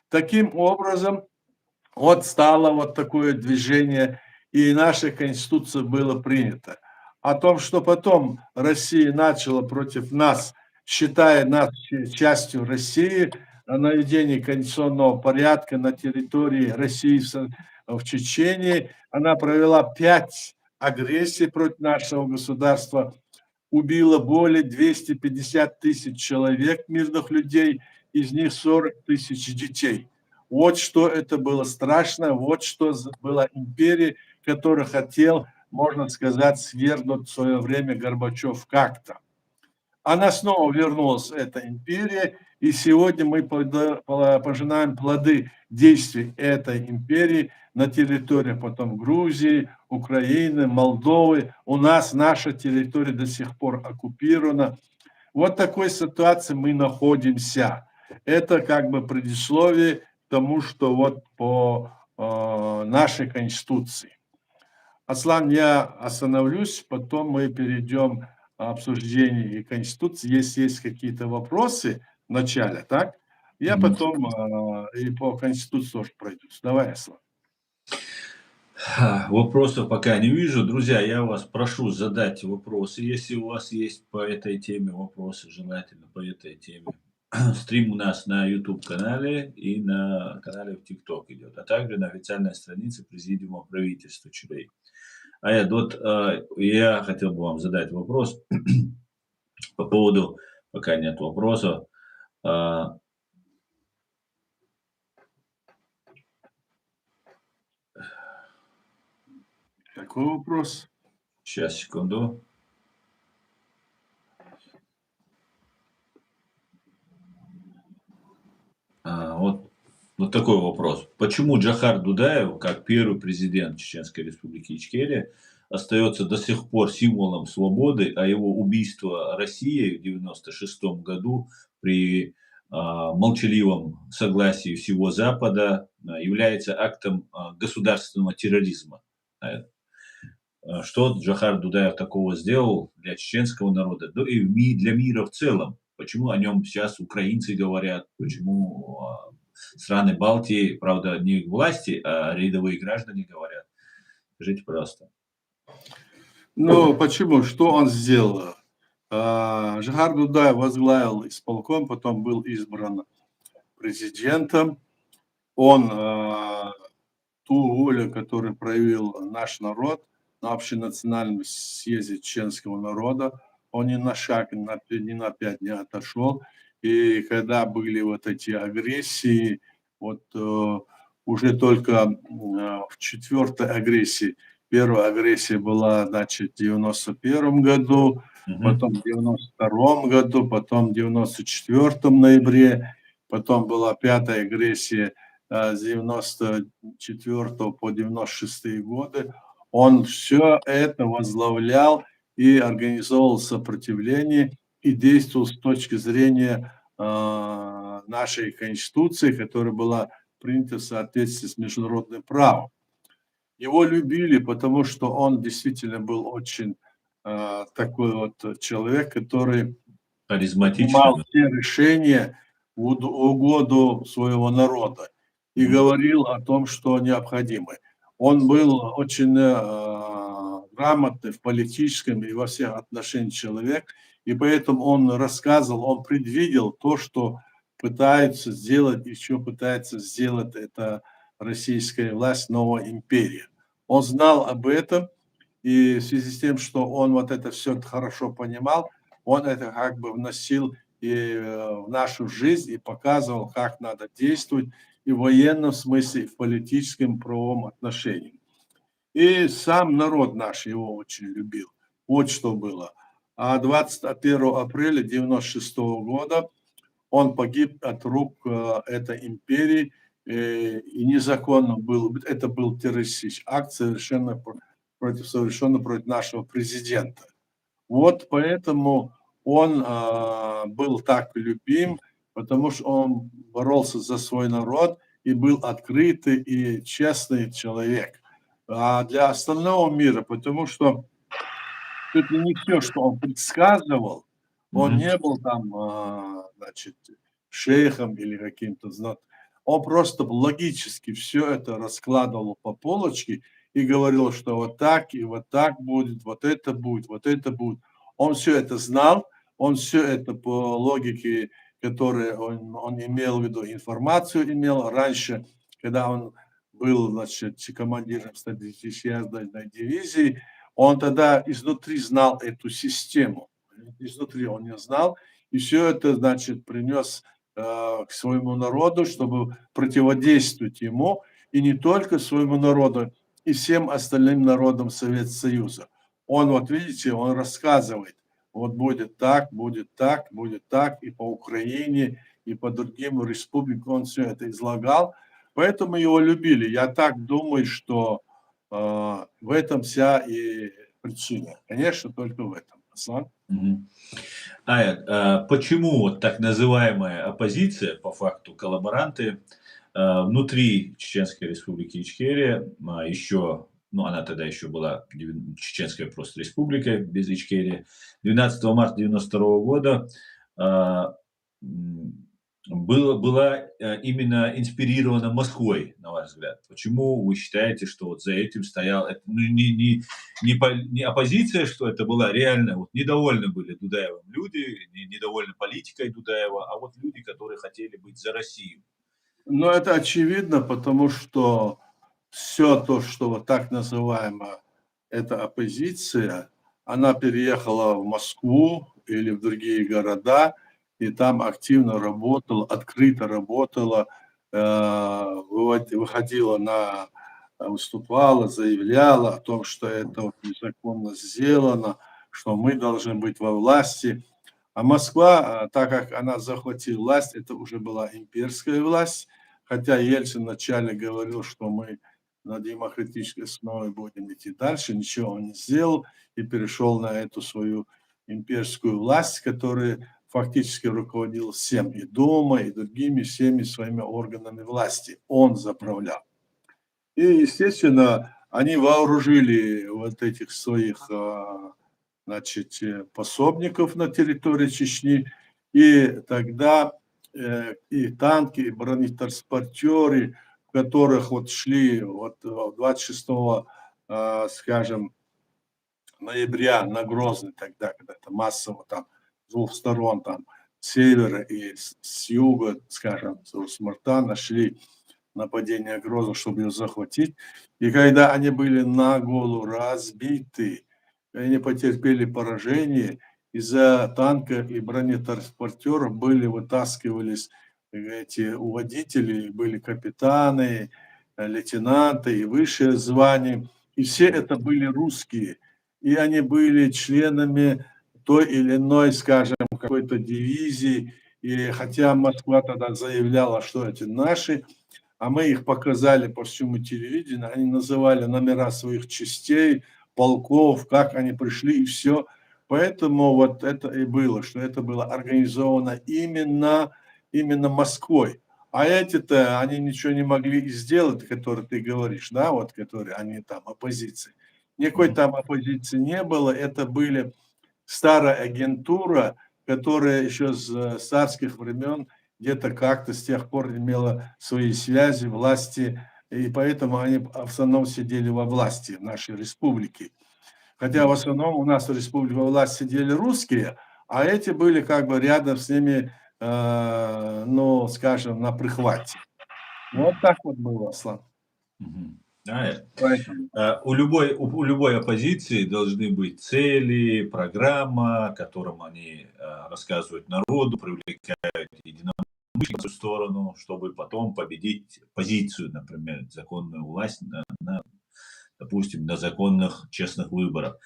Таким образом, вот стало вот такое движение, и наша конституция была принята. О том, что потом Россия начала против нас, считая нас частью России, о наведении конституционного порядка на территории России в Чечении, она провела 5 агрессий против нашего государства, убила более 250 тысяч человек, мирных людей, из них 40 тысяч детей. Вот что это было страшно, вот что была империя, которая хотел, можно сказать, свергнуть в свое время Горбачев как-то. Она снова вернулась, эта империя, и сегодня мы пожинаем плоды действий этой империи на территории потом Грузии, Украины, Молдовы. У нас наша территория до сих пор оккупирована. Вот в такой ситуации мы находимся. Это как бы предисловие тому, что вот по нашей Конституции. Аслан, я остановлюсь, потом мы перейдем к обсуждению и Конституции. Если есть какие-то вопросы в начале, так? Я Мгм. потом и по Конституции тоже пройдусь. Давай, Аслан. Вопросов пока не вижу. Друзья, я вас прошу задать вопросы, если у вас есть по этой теме вопросы, желательно по этой теме. Стрим у нас на YouTube-канале и на канале в TikTok идет, а также на официальной странице Президиума правительства Чили. Я хотел бы вам задать вопрос по поводу, пока нет вопросов, а, Какой вопрос? сейчас, секунду. Вот такой вопрос. Почему Джохар Дудаев, как первый президент Чеченской Республики Ичкерия, остается до сих пор символом свободы, а его убийство Россией в 1996 году при молчаливом согласии всего Запада является актом государственного терроризма? Что Джохар Дудаев такого сделал для чеченского народа, да и для мира в целом? Почему о нем сейчас украинцы говорят? Почему страны Балтии, правда, не власти, а рядовые граждане говорят? Скажите, пожалуйста. Ну, почему? Что он сделал? Жихар Дудаев возглавил исполком, потом был избран президентом. Он ту волю, которую проявил наш народ на общенациональном съезде чеченского народа, он ни на шаг, ни на 5 не отошел. И когда были вот эти агрессии, вот уже только в четвертой агрессии, первая агрессия была, значит, в 91 году, потом в 92 году, потом в 94 ноябре, потом была пятая агрессия с 94 по 96 годы. Он все это возглавлял и организовал сопротивление и действовал с точки зрения нашей Конституции, которая была принята в соответствии с международным правом. Его любили, потому что он действительно был очень такой вот человек, который принимал Харизматичный. все решения в угоду своего народа и говорил о том, что необходимо. Он был очень грамотный в политическом и во всех отношениях человек, и поэтому он рассказывал, он предвидел то, что пытаются сделать, еще пытается сделать эта российская власть, новая империя. Он знал об этом, и в связи с тем, что он вот это все хорошо понимал, он это как бы вносил и в нашу жизнь и показывал, как надо действовать и в военном смысле, и в политическом, правовом отношении. И сам народ наш его очень любил. Вот что было. А 21 апреля 1996 года он погиб от рук этой империи, и незаконно был, это был террористический акт, совершенно против нашего президента. Вот поэтому он был так любим, потому что он боролся за свой народ и был открытый и честный человек. А для остального мира, потому что это не все, что он предсказывал, он не был там, значит, шейхом или каким-то знатным. Он просто логически все это раскладывал по полочке и говорил, что вот так и вот так будет, вот это будет, вот это будет. Он все это знал, он все это по логике, которую он имел в виду, информацию имел раньше, когда он был, значит, командиром 110-й дивизии, он тогда изнутри знал эту систему, изнутри он ее знал, и все это, значит, принес к своему народу, чтобы противодействовать ему, и не только своему народу, и всем остальным народам Советского Союза. Он, вот видите, он рассказывает, вот будет так, будет так, будет так, и по Украине, и по другим республикам он все это излагал, поэтому его любили. Я так думаю, что в этом вся и причина. Конечно, только в этом. Аслан? Почему вот так называемая оппозиция, по факту коллаборанты, внутри Чеченской республики Ичкерия, еще, ну, она тогда еще была Чеченская просто республика без Ичкерии, 12 марта 1992 года была именно инспирирована Москвой, на ваш взгляд? Почему вы считаете, что вот за этим стоял, ну, не оппозиция, что это была реально, вот недовольны были Дудаевым люди, недовольны политикой Дудаева, а вот люди, которые хотели быть за Россию? Ну, это очевидно, потому что все то, что вот так называемая эта оппозиция, она переехала в Москву или в другие города, и там активно работала, открыто работала, выходила выступала, заявляла о том, что это вот незаконно сделано, что мы должны быть во власти. А Москва, так как она захватила власть, это уже была имперская власть, хотя Ельцин вначале говорил, что мы на демократической основе будем идти дальше, ничего он не сделал и перешел на эту свою имперскую власть, которая фактически руководила всем, и Думой, и другими всеми своими органами власти. Он заправлял. И, естественно, они вооружили вот этих своих значит, пособников на территории Чечни, и тогда и танки, и бронетранспортеры, в которых вот шли вот 26, скажем, ноября на Грозный тогда, когда это массово там с двух сторон, там с севера и с юга, скажем, с Урсмартана шли нападение Грозного, чтобы ее захватить. И когда они были наголо разбиты, они потерпели поражение, из-за танка и бронетранспортеров вытаскивались эти водители, были капитаны, лейтенанты и высшее звание. И все это были русские. И они были членами той или иной, скажем, какой-то дивизии. И хотя Москва тогда заявляла, что эти наши, а мы их показали по всему телевидению, они называли номера своих частей, полков, как они пришли, и все. Поэтому вот это и было, что это было организовано именно Москвой. А эти-то, они ничего не могли сделать, которые ты говоришь, да, вот, которые они там, оппозиции. Никакой там оппозиции не было, это были старая агентура, которая еще с царских времен где-то как-то с тех пор имела свои связи, власти, и поэтому они в основном сидели во власти в нашей республике. Хотя в основном у нас в республике во власти сидели русские, а эти были как бы рядом с ними, ну, скажем, на прихвате. Вот так вот было, Аслан. Поэтому. У любой оппозиции должны быть цели, программа, которым они рассказывают народу, привлекают единомышленников в свою сторону, чтобы потом победить позицию, например, законную власть, допустим, на законных, честных выборах.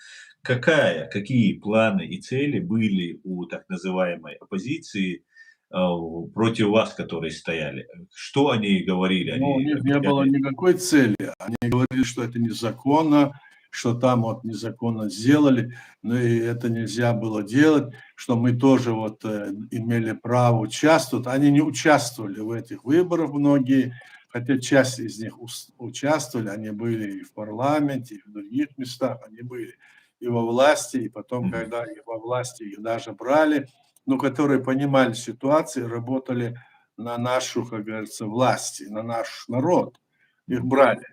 Какие планы и цели были у так называемой оппозиции против вас, которые стояли? Что они говорили? Ну, у них не было никакой цели. Они говорили, что это незаконно, что там вот незаконно сделали, но и это нельзя было делать, что мы тоже вот имели право участвовать. Они не участвовали в этих выборах многие, хотя часть из них участвовали, они были и в парламенте, и в других местах, они были и во власти, и потом, когда их во власти их даже брали, но которые понимали ситуацию, работали на нашу, как говорится, власть, на наш народ, их брали.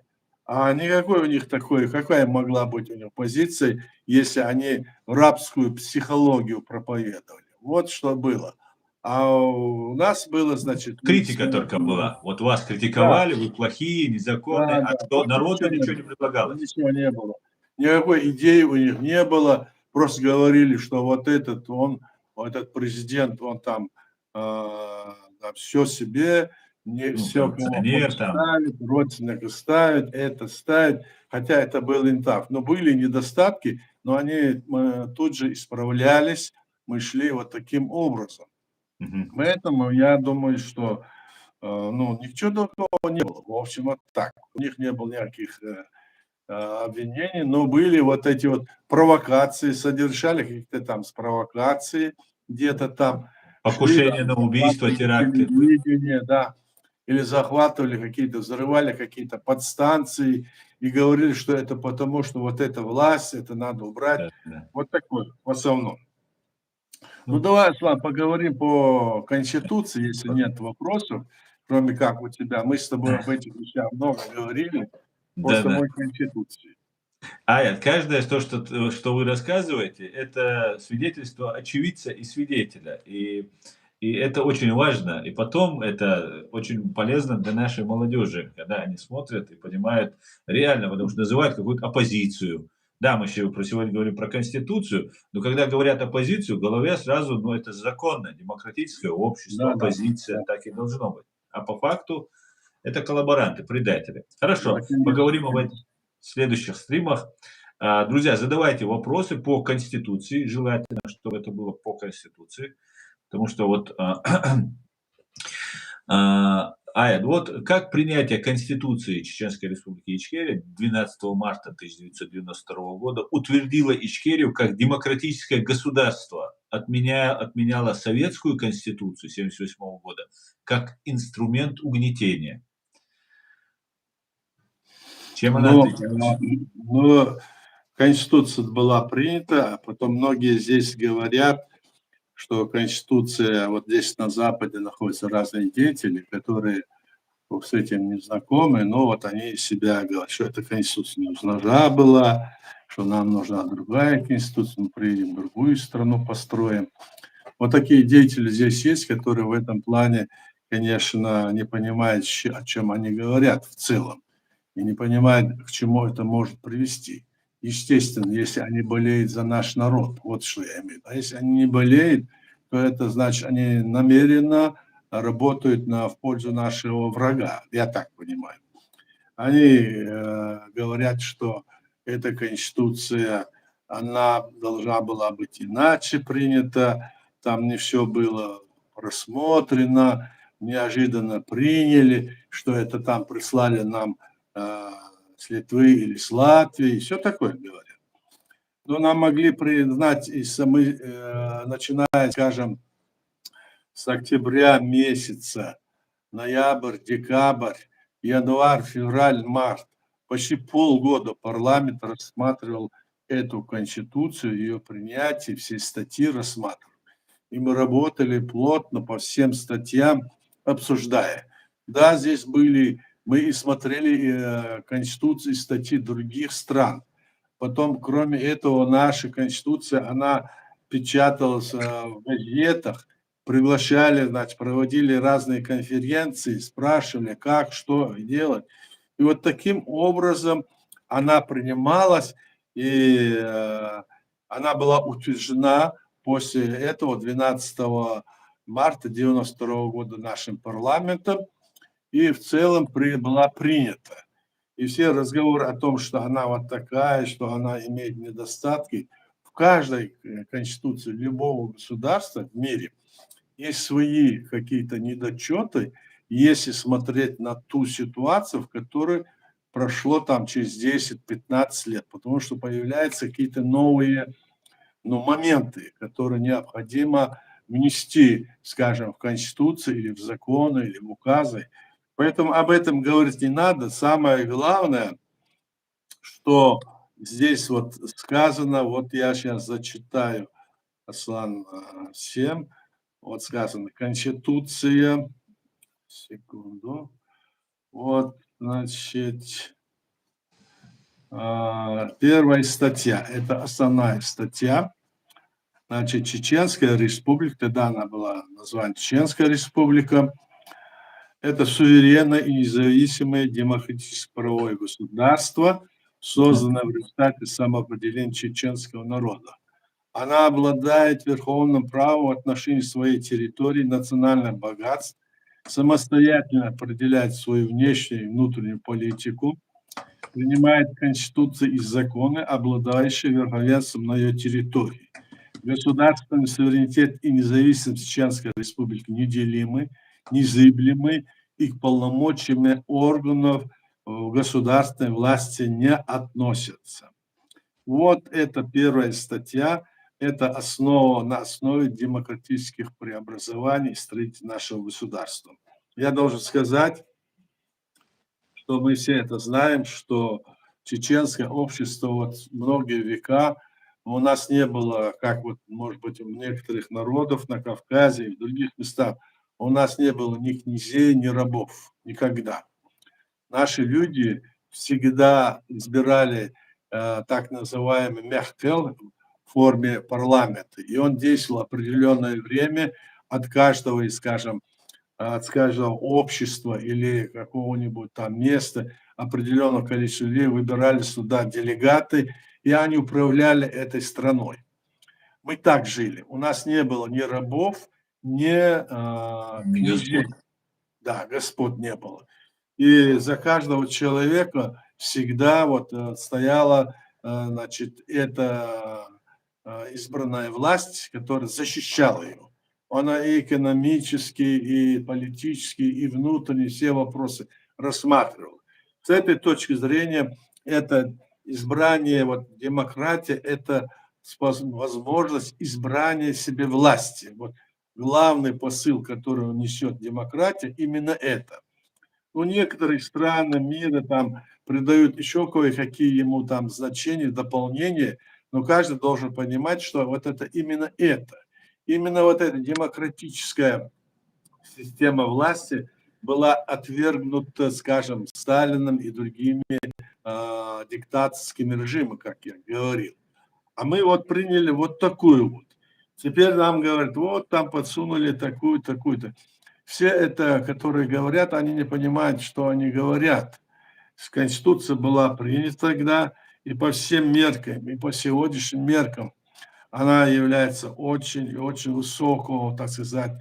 А никакой у них такой, какая могла быть у них позиция, если они рабскую психологию проповедовали. Вот что было. А у нас было, значит... Критика только была. Вот вас критиковали, да. Вы плохие, незаконные, да, а народу ничего не предлагалось. Ничего не было. Никакой идеи у них не было. Просто говорили, что вот этот президент, он там все себе, не все ставит, родственника ставит, это ставит, хотя это было не так. Но были недостатки, но они тут же исправлялись, мы шли вот таким образом. Поэтому я думаю, что ничего такого не было. В общем, вот так. У них не было никаких обвинений, но были вот эти вот провокации, содержали какие-то там провокации, где-то там покушение на убийство, теракты. Да. или захватывали какие-то, взрывали какие-то подстанции и говорили, что это потому, что вот эта власть, это надо убрать. Да, да. Вот такой в основном. Ну, Ну, давай, Аслан, поговорим по Конституции, если нет вопросов, кроме как у тебя. Мы с тобой об этих вещах много говорили по да-да. самой Конституции. Каждое то, что вы рассказываете, это свидетельство очевидца и свидетеля. И это очень важно. И потом это очень полезно для нашей молодежи, когда они смотрят и понимают реально, потому что называют какую-то оппозицию. Да, мы еще сегодня говорим про Конституцию, но когда говорят оппозицию, в голове сразу, ну, это законно, демократическое общество, Да, да, оппозиция, да, так и должно быть. А по факту это коллаборанты, предатели. да, Хорошо, конечно, поговорим об этом конечно. в следующих стримах. Друзья, задавайте вопросы по Конституции. Желательно, чтобы это было по Конституции. Потому что вот, Ая, вот как принятие Конституции Чеченской Республики Ичкерия 12 марта 1992 года утвердило Ичкерию как демократическое государство, отменяло советскую Конституцию 1978 года как инструмент угнетения. Чем она Но, отличалась? но Конституция была принята, а потом многие здесь говорят, что Конституция, вот здесь на Западе находятся разные деятели, которые с этим не знакомы, но вот они из себя говорят, что эта Конституция не нужна была, что нам нужна другая Конституция, мы приедем в другую страну, построим. Вот такие деятели здесь есть, которые в этом плане, конечно, не понимают, о чем они говорят в целом, и не понимают, к чему это может привести. Естественно, если они болеют за наш народ, вот что я имею в виду. А если они не болеют, то это значит, они намеренно работают в пользу нашего врага, я так понимаю. Они говорят, что эта Конституция, она должна была быть иначе принята, там не все было рассмотрено, неожиданно приняли, что это там прислали нам с Литвы или с Латвии, все такое говорят. Но нам могли признать, если мы, начиная, скажем, с октября месяца, ноябрь, декабрь, январь, февраль, март. Почти полгода парламент рассматривал эту конституцию, ее принятие, все статьи рассматривал. И мы работали плотно по всем статьям, обсуждая. Да, здесь были, мы и смотрели конституции, статьи других стран. Потом, кроме этого, наша конституция, она печаталась в газетах, приглашали, значит, проводили разные конференции, спрашивали, как, что делать. И вот таким образом она принималась, и она была утверждена после этого 12 марта 1992 года нашим парламентом, и в целом была принята. И все разговоры о том, что она вот такая, что она имеет недостатки, в каждой конституции любого государства в мире есть свои какие-то недочеты, если смотреть на ту ситуацию, в которой прошло там через 10-15 лет, потому что появляются какие-то новые, ну, моменты, которые необходимо внести, скажем, в Конституцию или в законы, или в указы. Поэтому об этом говорить не надо. Самое главное, что здесь вот сказано, вот я сейчас зачитаю, Аслан, всем. Вот сказано, Конституция, секунду, вот, значит, первая статья, это основная статья, значит, Чеченская республика, тогда она была названа Чеченская республика, это суверенное и независимое демократическое правовое государство, созданное в результате самоопределения чеченского народа. Она обладает верховным правом в отношении своей территории, национальных богатств, самостоятельно определяет свою внешнюю и внутреннюю политику, принимает конституции и законы, обладающие верховенством на ее территории. Государственный суверенитет и независимость Чеченской республики неделимы, незыблемы, и к полномочиями органов государственной власти не относятся. Вот это первая статья, это основа на основе демократических преобразований и строительства нашего государства. я должен сказать, что мы все это знаем, что чеченское общество вот многие века у нас не было, как вот, может быть, у некоторых народов на Кавказе и в других местах, у нас не было ни князей, ни рабов. Никогда. Наши люди всегда избирали так называемый мехкел в форме парламента, и он действовал определенное время от каждого, скажем, от каждого общества или какого-нибудь там места определенного количества людей выбирали сюда делегаты, и они управляли этой страной. Мы так жили. У нас не было ни рабов, ни князей. Господ. Да, господ не было. И за каждого человека всегда вот стояла, значит, эта избранная власть, которая защищала его. Она и экономически, и политически, и внутренние все вопросы рассматривала. С этой точки зрения, это избрание, вот демократия, это возможность избрания себе власти. Вот главный посыл, который несет демократия, именно это. Ну, некоторые страны мира там придают еще кое-какие ему там значения, дополнения, но каждый должен понимать, что вот это именно это. Именно вот эта демократическая система власти была отвергнута, скажем, Сталином и другими диктаторскими режимами, как я говорил. А мы вот приняли вот такую вот. Теперь нам говорят, вот там подсунули такую, такую-то. Все это, которые говорят, они не понимают, что они говорят. Конституция была принята тогда, и по всем меркам, и по сегодняшним меркам она является очень и очень высокого, так сказать,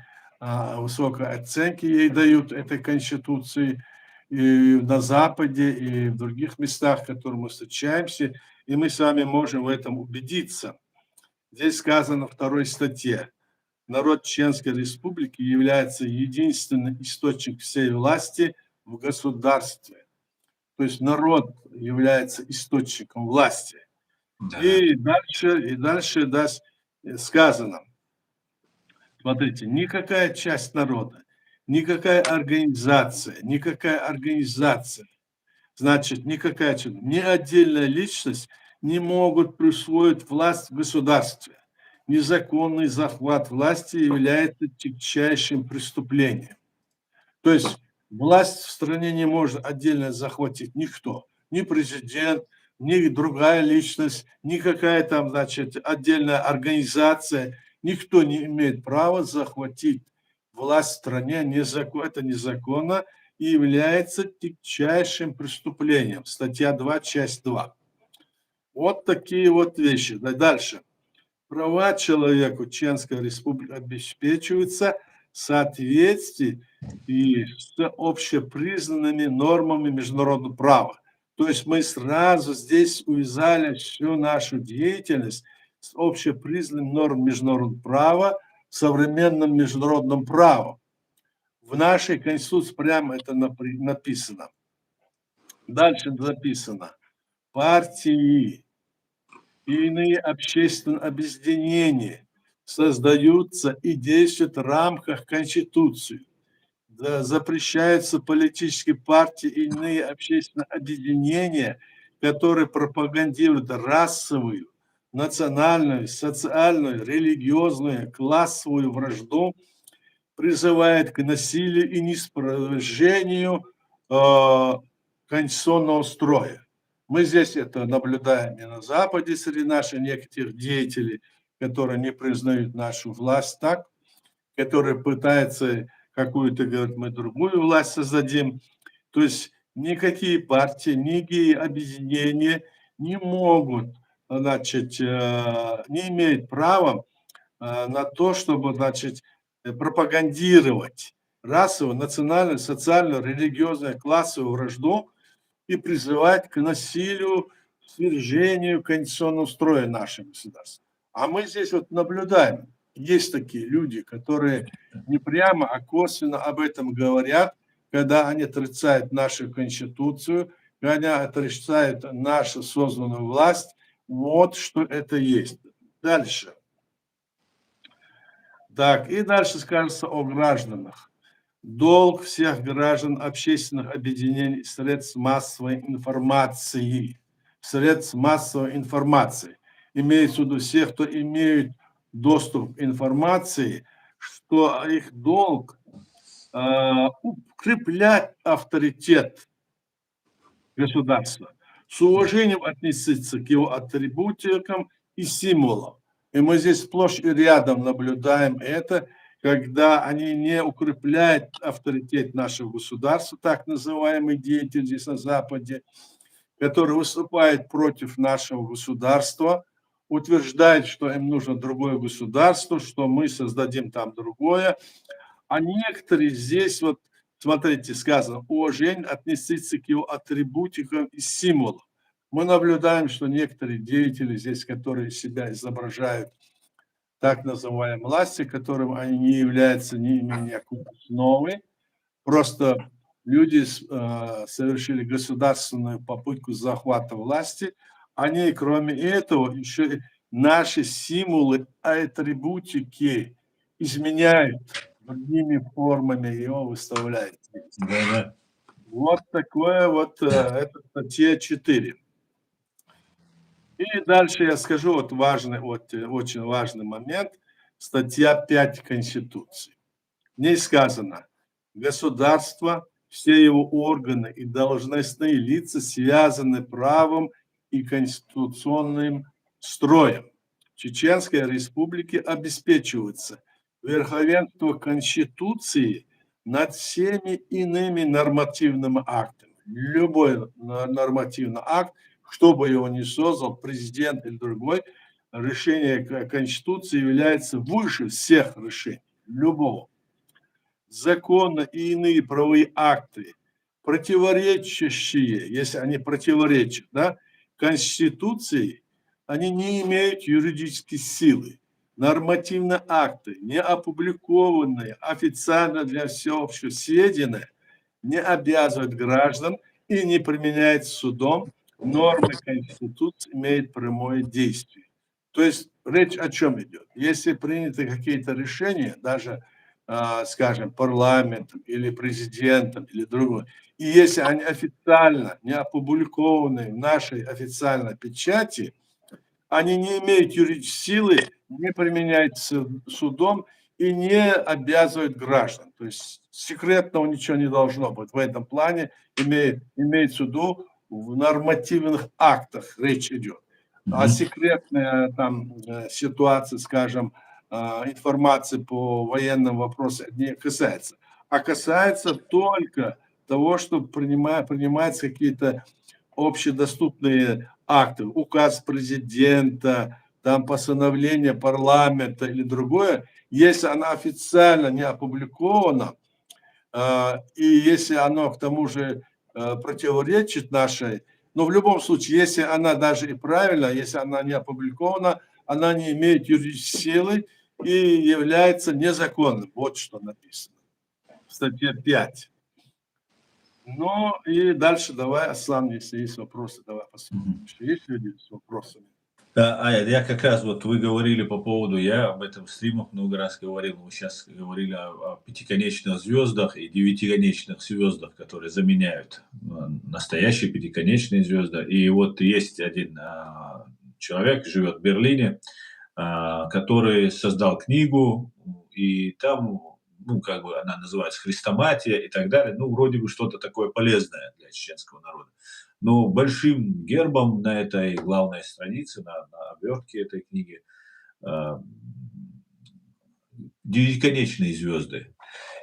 высокой оценки ей дают этой Конституции и на Западе, и в других местах, в которых мы встречаемся, и мы с вами можем в этом убедиться. Здесь сказано в 2 статье. Народ Чеченской Республики является единственным источником всей власти в государстве. То есть народ является источником власти. Да. И дальше сказано, смотрите, никакая часть народа, никакая организация, значит, никакая, ни отдельная личность не могут присвоить власть в государстве. Незаконный захват власти является тягчайшим преступлением. То есть власть в стране не может отдельно захватить никто. Ни президент, ни другая личность, ни какая там, значит, отдельная организация. Никто не имеет права захватить власть в стране. Это незаконно и является тягчайшим преступлением. Статья 2, часть 2. Вот такие вот вещи. Дальше. Права человека Чеченской Республики обеспечиваются в соответствии и с общепризнанными нормами международного права. То есть мы сразу здесь увязали всю нашу деятельность с общепризнанным нормами международного права, современным международным правом. В нашей Конституции прямо это написано. Дальше записано. Партии и иные общественные объединения создаются и действуют в рамках Конституции. Да, запрещаются политические партии и иные общественные объединения, которые пропагандируют расовую, национальную, социальную, религиозную, классовую вражду, призывает к насилию и неспровержению конституционного строя. Мы здесь это наблюдаем и на Западе среди наших некоторых деятелей, которые не признают нашу власть так, которые пытаются какую-то, говорят, мы другую власть создадим. То есть никакие партии, никакие объединения не могут, значит, не имеют права на то, чтобы, значит, пропагандировать расовую, национальную, социальную, религиозную, классовую вражду и призывать к насилию, свержению конституционного строя нашего государства. А мы здесь вот наблюдаем, есть такие люди, которые не прямо, а косвенно об этом говорят, когда они отрицают нашу Конституцию, когда они отрицают нашу созданную власть. Вот что это есть. Дальше. Так, и дальше скажется о гражданах. долг всех граждан общественных объединений средств массовой информации. Средств массовой информации. Имеется в виду всех, кто имеет доступ к информации, что их долг укреплять авторитет государства, с уважением относиться к его атрибутикам и символам. И мы здесь сплошь и рядом наблюдаем это, когда они не укрепляют авторитет нашего государства, так называемые деятели здесь на Западе, которые выступают против нашего государства, утверждают, что им нужно другое государство, что мы создадим там другое. А некоторые здесь, вот смотрите, сказано, уважение относиться к его атрибутикам и символам. Мы наблюдаем, что некоторые деятели здесь, которые себя изображают так называемой власти, которым они не являются ни менее основой, просто люди совершили государственную попытку захвата власти, они, кроме этого, еще и наши символы, атрибутики изменяют, другими формами его выставляют. Да-да. Вот такое вот, это статья 4. И дальше я скажу вот важный, вот, очень важный момент, статья 5 Конституции. В ней сказано, государство, все его органы и должностные лица связаны правом и конституционным строем. В Чеченской Республике обеспечивается верховенство Конституции над всеми иными нормативными актами. Любой нормативный акт, кто бы его ни создал, президент или другой, решение Конституции является выше всех решений, любого. Законы и иные правовые акты, противоречащие, если они противоречат, да, Конституции, они не имеют юридической силы. Нормативные акты, не опубликованные официально для всеобщего сведения, не обязывают граждан и не применяют судом. Нормы Конституции имеют прямое действие. То есть речь о чем идет? Если приняты какие-то решения, даже скажем, парламентом или президентом или другой. И если они официально не опубликованы в нашей официальной печати, они не имеют юридической силы, не применяются судом и не обязывают граждан. То есть секретного ничего не должно быть. В этом плане имеется в виду в нормативных актах речь идет. А секретная там ситуация, скажем, информации по военным вопросам не касается, а касается только того, что принимаются какие-то общедоступные акты, указ президента, там постановление парламента или другое, если оно официально не опубликовано, и если оно к тому же противоречит нашей, но в любом случае, если она даже и правильно, если она не опубликована, она не имеет юридической силы и является незаконным. Вот что написано в статье 5. Ну и дальше давай, Аслан, если есть вопросы, давай посмотрим. Есть люди с вопросами? Да, я как раз вот вы говорили по поводу, я об этом в стримах много раз говорил, мы сейчас говорили о пятиконечных звездах и девятиконечных звездах, которые заменяют настоящие пятиконечные звезды. И вот есть один человек, живет в Берлине, который создал книгу, и там, ну, как бы она называется «Хрестоматия» и так далее, ну, вроде бы что-то такое полезное для чеченского народа. Но большим гербом на этой главной странице, на обертке этой книги, девятиконечные звезды.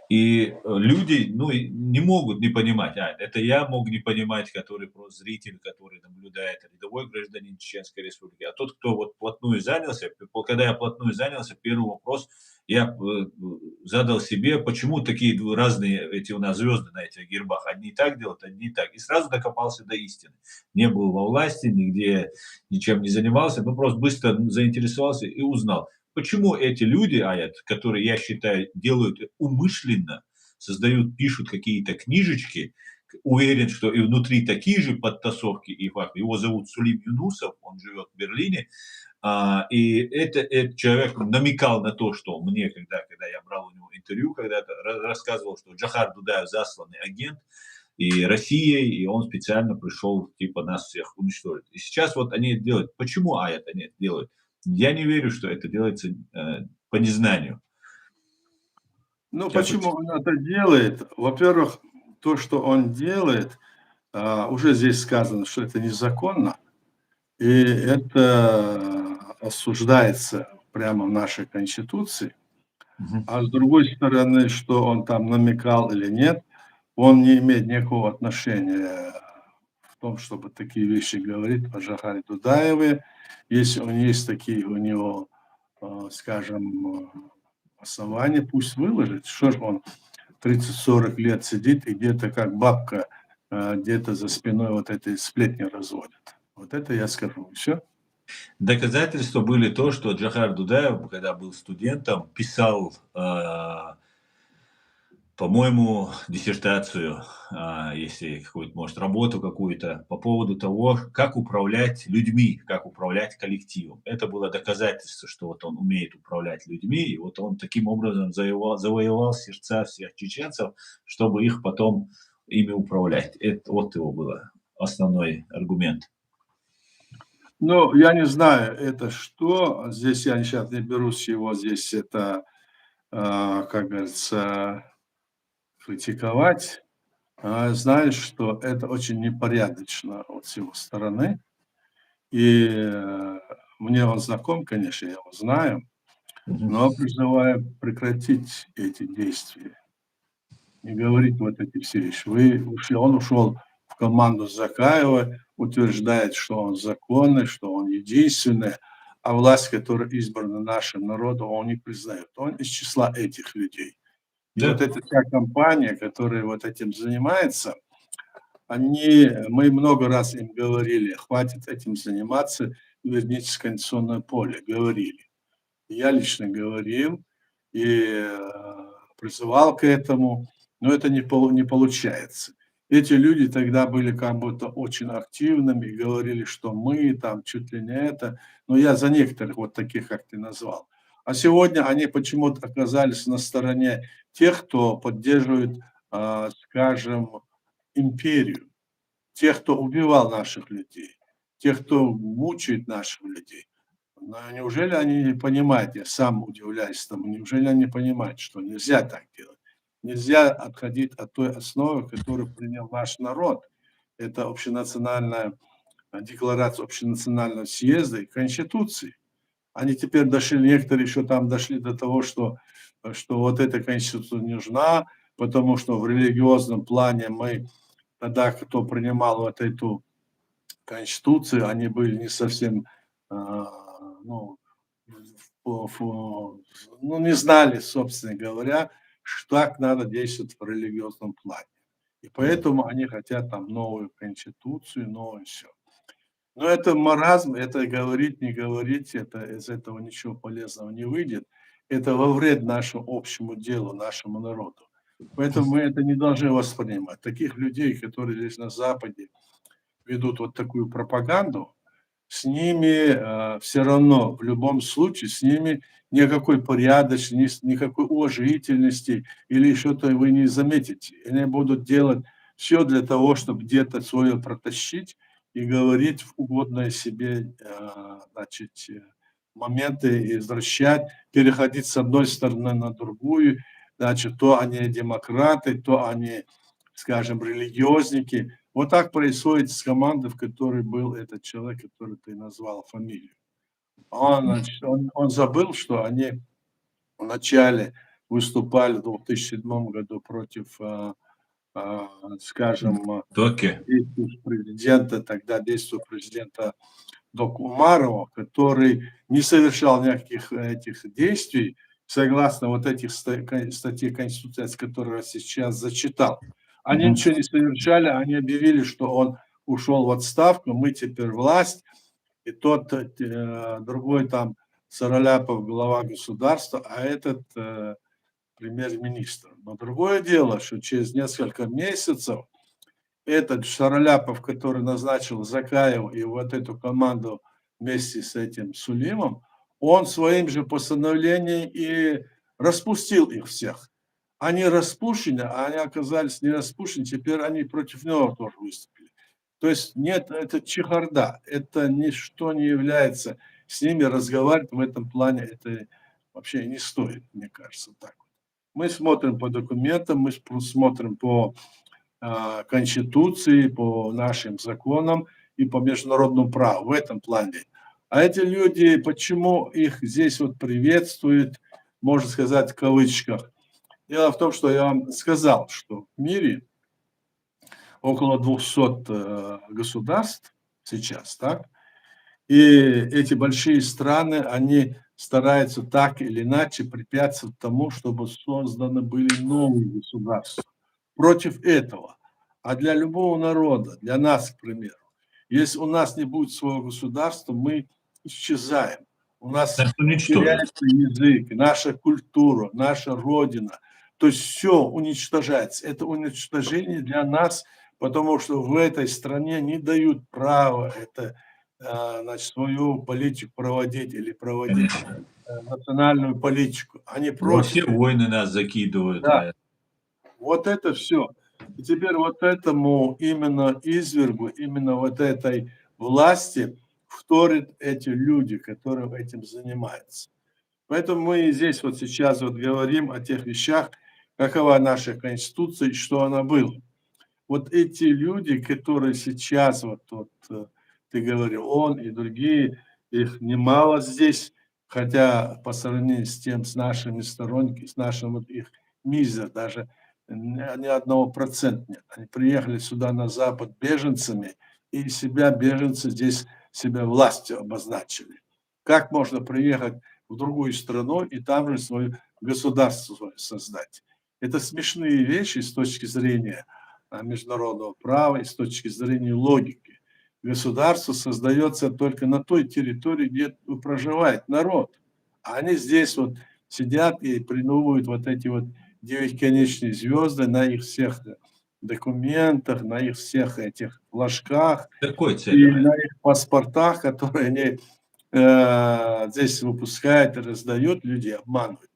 И люди, ну, не могут не понимать, это я мог не понимать, который просто зритель, который наблюдает, рядовой гражданин Чеченской Республики, а тот, кто вот вплотную занялся, когда я вплотную занялся, первый вопрос я задал себе, почему такие разные эти у нас звезды на этих гербах, одни так делают, одни так, и сразу докопался до истины. Не был во власти, нигде ничем не занимался, но просто быстро заинтересовался и узнал. Почему эти люди, которые, я считаю, делают умышленно, создают, пишут какие-то книжечки, уверен, что и внутри такие же подтасовки и факты. Его зовут Сулим Юнусов, он живет в Берлине, И этот человек намекал на то, что мне, когда я брал у него интервью, когда-то рассказывал, что Джохар Дудаев засланный агент и Россией, и он специально пришел, типа, нас всех уничтожить. И сейчас вот они это делают. Почему это они это делают? Я не верю, что это делается по незнанию. Ну, Сейчас вот почему он это делает? Во-первых, то, что он делает, уже здесь сказано, что это незаконно, и это осуждается прямо в нашей Конституции. Мгм. А с другой стороны, что он там намекал или нет, он не имеет никакого отношения в том, чтобы такие вещи говорить о Жахаре Дудаеве. Если он есть такие у него, скажем, основания, пусть выложит. Что ж он 30-40 лет сидит и где-то как бабка где-то за спиной вот этой сплетни разводит. Вот это я скажу. Все. Доказательства были то, что Джохар Дудаев, когда был студентом, писал, по-моему, диссертацию, если какую-то, может, работу какую-то по поводу того, как управлять людьми, как управлять коллективом. Это было доказательство, что вот он умеет управлять людьми, и вот он таким образом завоевал сердца всех чеченцев, чтобы их потом ими управлять. Это вот его было основной аргумент. Ну, я не знаю, это что. Здесь я сейчас не берусь его здесь это, как говорится, критиковать. Знаю, что это очень непорядочно от с его стороны. И мне он знаком, конечно, я его знаю, Мгм. но призываю прекратить эти действия. Не говорить вот эти все вещи. Он ушел в команду Закаева, утверждает, что он законный, что он единственный, а власть, которая избрана нашим народом, он не признает. Он из числа этих людей. И вот Да. эта вся компания, которая вот этим занимается, мы много раз им говорили: хватит этим заниматься, вернитесь в конституционное поле. Говорили. Я лично говорил и призывал к этому, но это не получается. Эти люди тогда были как будто очень активными и говорили, что мы там чуть ли не это, но я за некоторых вот таких, как ты назвал. А сегодня они почему-то оказались на стороне тех, кто поддерживает, скажем, империю, тех, кто убивал наших людей, тех, кто мучает наших людей. Но неужели они не понимают, я сам удивляюсь тому, неужели они не понимают, что нельзя так делать? Нельзя отходить от той основы, которую принял наш народ. Это общенациональная декларация общенационального съезда и Конституции. Они теперь дошли, некоторые еще там дошли до того, что вот эта Конституция не нужна, потому что в религиозном плане мы тогда, кто принимал вот эту Конституцию, они были не совсем, ну, ну, не знали, собственно говоря, как надо действовать в религиозном плане. И поэтому они хотят там новую Конституцию, новое все. Но это маразм, это говорить, не говорить, это, из этого ничего полезного не выйдет. Это во вред нашему общему делу, нашему народу. Поэтому мы это не должны воспринимать. Таких людей, которые здесь на Западе ведут вот такую пропаганду, с ними все равно, в любом случае, с ними никакой порядочности, никакой уважительности или что-то вы не заметите. Они будут делать все для того, чтобы где-то свое протащить и говорить в угодное себе, значит, моменты, извращать, переходить с одной стороны на другую. Значит, то они демократы, то они, скажем, религиозники. Вот так происходит с командой, в которой был этот человек, который ты назвал фамилию. Значит, он забыл, что они вначале выступали в 2007 году против, скажем, Токи. действующего президента Докумарова, который не совершал никаких этих действий, согласно вот этих статей Конституции, которые я сейчас зачитал. Они Мгм. ничего не совершали, они объявили, что он ушел в отставку, мы теперь власть, и тот другой там Сараляпов глава государства, а этот премьер-министр. Но другое дело, что через несколько месяцев этот Шараляпов, который назначил Закаева и вот эту команду вместе с этим Сулимом, он своим же постановлением и распустил их всех. Они распущены, а они оказались не распущены, теперь они против него тоже выступили. То есть нет, это чехарда, это ничто не является, с ними разговаривать в этом плане, это вообще не стоит, мне кажется, так. Мы смотрим по документам, мы смотрим по Конституции, по нашим законам и по международному праву в этом плане. А эти люди, почему их здесь вот приветствуют, можно сказать, в кавычках? Дело в том, что я вам сказал, что в мире около 200 государств сейчас, так? И эти большие страны, они стараются так или иначе препятствовать тому, чтобы созданы были новые государства. Против этого. А для любого народа, для нас, к примеру, если у нас не будет своего государства, мы исчезаем. У нас Нас уничтожат. теряется язык, наша культура, наша родина. То есть все уничтожается. Это уничтожение для нас, потому что в этой стране не дают права это, значит, свою политику проводить или проводить Конечно. национальную политику. Они Во все против. войны нас закидывают. Да, вот это все. И теперь вот этому именно извергу, именно вот этой власти вторят эти люди, которые этим занимаются. Поэтому мы здесь вот сейчас вот говорим о тех вещах, какова наша Конституция и что она была. Вот эти люди, которые сейчас, ты говорил, он и другие, их немало здесь, хотя по сравнению с тем, с нашими сторонниками, с нашим вот их мизер, даже ни одного процента нет. Они приехали сюда на Запад беженцами, и себя беженцы здесь себя властью обозначили. Как можно приехать в другую страну и там же свое государство свое создать? Это смешные вещи с точки зрения международного права и с точки зрения логики. Государство создается только на той территории, где проживает народ. А они здесь вот сидят и придумывают вот эти вот девятиконечные звезды на их всех документах, на их всех этих флажках Какой и целью? на их паспортах, которые они здесь выпускают и раздают, люди обманывают.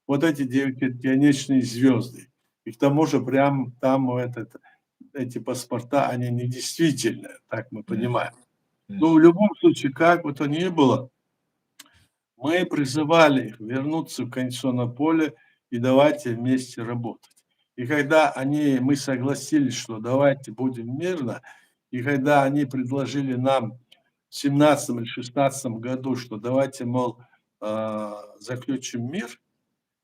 Вот эти девятиконечные звезды. И к тому же прям там эти паспорта, они недействительные, так мы понимаем. Но в любом случае, как бы то ни было, мы призывали их вернуться в конституционное поле и давайте вместе работать. И когда мы согласились, что давайте будем мирно, и когда они предложили нам в 17 или 16 году, что давайте, мол, заключим мир,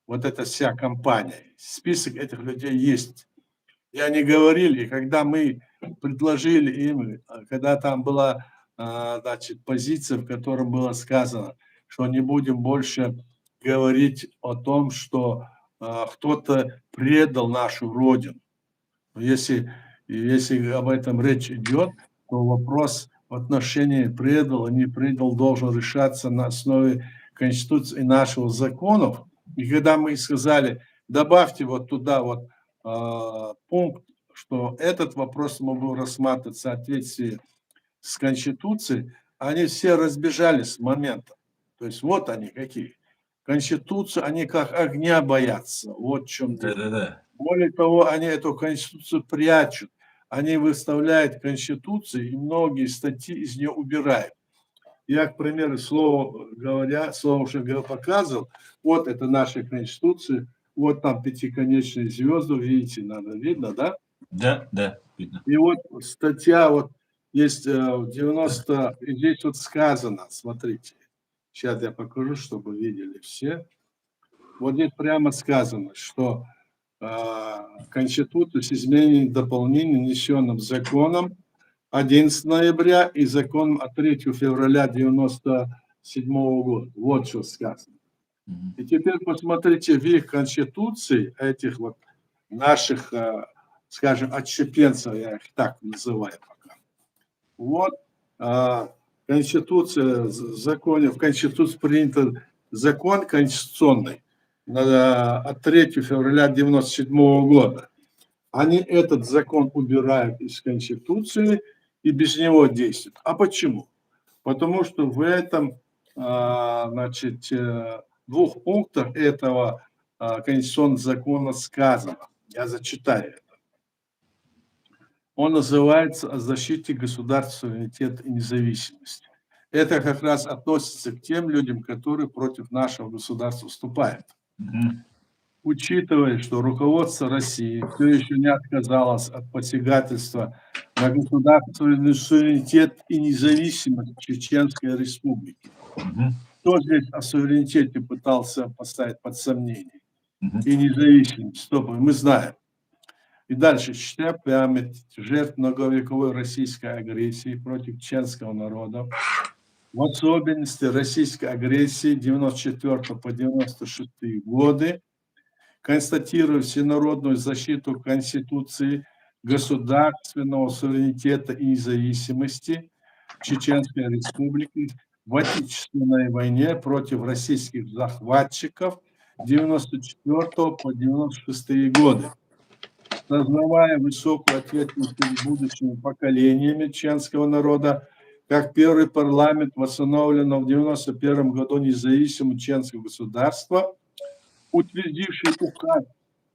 вот эта вся компания, список этих людей есть. И они говорили, и когда мы предложили им, когда там была, значит, позиция, в которой было сказано, что не будем больше говорить о том, что кто-то предал нашу Родину. Если об этом речь идет, то вопрос в отношении предал и не предал должен решаться на основе Конституции и наших законов. И когда мы сказали, добавьте вот туда вот пункт, что этот вопрос мы будем рассматривать в соответствии с Конституцией, они все разбежались с момента. То есть вот они какие. Конституцию они как огня боятся. Вот в чем дело. Да-да-да. Более того, они эту Конституцию прячут. Они выставляют Конституцию, и многие статьи из нее убирают. Я, к примеру, слово уже показывал. Вот это наша Конституция. Вот там пятиконечные звезды, видите, видно, да? Да, да, видно. И вот статья вот есть в 90, здесь вот сказано, смотрите. Сейчас я покажу, чтобы видели все. Вот здесь прямо сказано, что Конституция с изменением и дополнением, внесенным законом 11 ноября и законом от 3 февраля 1997 года. Вот что сказано. И теперь посмотрите в их Конституции, этих вот наших, скажем, отщепенцев, я их так называю пока. Вот Конституция, в Конституции принят закон конституционный от 3 февраля 1997 года. Они этот закон убирают из Конституции и без него действуют. А почему? Потому что в этом, значит, двух пунктах этого конституционного закона сказано, я зачитаю это. Он называется «О защите государственного суверенитета и независимости». Это как раз относится к тем людям, которые против нашего государства вступают. Учитывая, что руководство России все еще не отказалось от посягательства на государственный суверенитет и независимость Чеченской Республики. Кто здесь о суверенитете пытался поставить под сомнение? И независимость, стоп, мы знаем. И дальше, чтя память жертв многовековой российской агрессии против чеченского народа, в особенности российской агрессии 94 по 96 годы, констатируя всенародную защиту Конституции, государственного суверенитета и независимости Чеченской Республики в Отечественной войне против российских захватчиков 94 по 96 годы. Сознавая высокую ответственность перед будущими поколениями чеченского народа, как первый парламент, восстановленного в 91 году независимого чеченского государства, утвердивший указ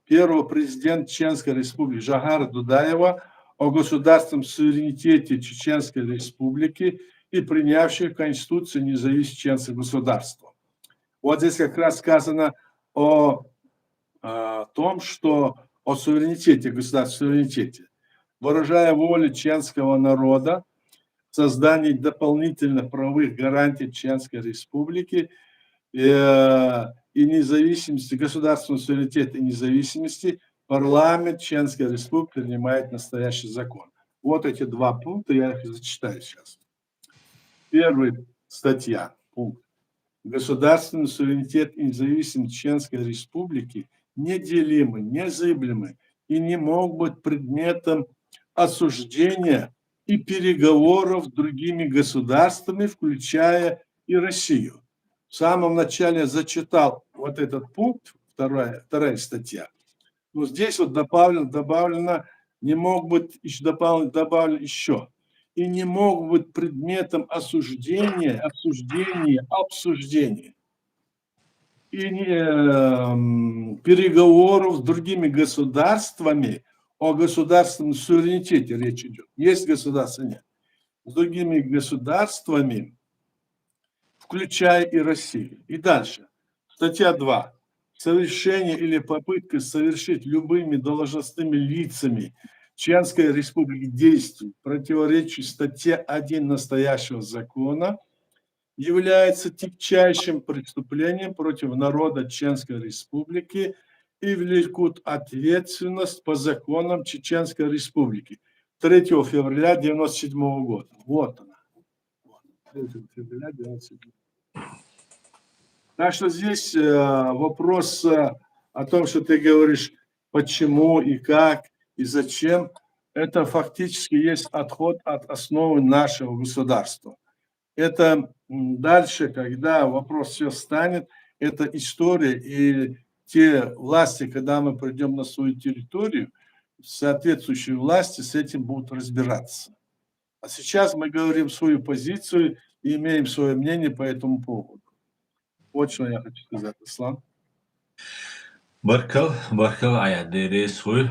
первого президента Чеченской Республики Жохара Дудаева о государственном суверенитете Чеченской Республики и принявший Конституцию независимого чеченского государства. Вот здесь как раз сказано о том, что о суверенитете, государственном суверенитете, выражая волю чеченского народа, создание дополнительных правовых гарантий Чеченской Республики и независимости, государственного суверенитета и независимости, парламент Чеченской Республики принимает настоящий закон. Вот эти два пункта, я их зачитаю сейчас. Первая статья, пункт. Государственный суверенитет и независимость Чеченской Республики неделимы, незыблемы и не могут быть предметом осуждения и переговоров с другими государствами, включая и Россию. В самом начале я зачитал вот этот пункт, вторая статья. Но здесь вот добавлено не могут быть, добавлено еще. И не могут быть предметом осуждения, обсуждения и переговоров с другими государствами о государственном суверенитете речь идет. Есть государства, нет. С другими государствами, включая и Россию. И дальше. Статья 2. Совершение или попытка совершить любыми должностными лицами Чеченской Республики действий, противоречащих статье 1 настоящего закона, является тягчайшим преступлением против народа Чеченской Республики и влекут ответственность по законам Чеченской Республики. 3 февраля 1997 года. Вот она. 3 февраля 1997 года. Так что здесь вопрос о том, что ты говоришь, почему и как, и зачем, это фактически есть отход от основы нашего государства. Это дальше, когда вопрос все станет, это история, и те власти, когда мы придем на свою территорию, соответствующие власти с этим будут разбираться. А сейчас мы говорим свою позицию и имеем свое мнение по этому поводу. Вот что я хочу сказать, Ислам. Баркал, аят, свой.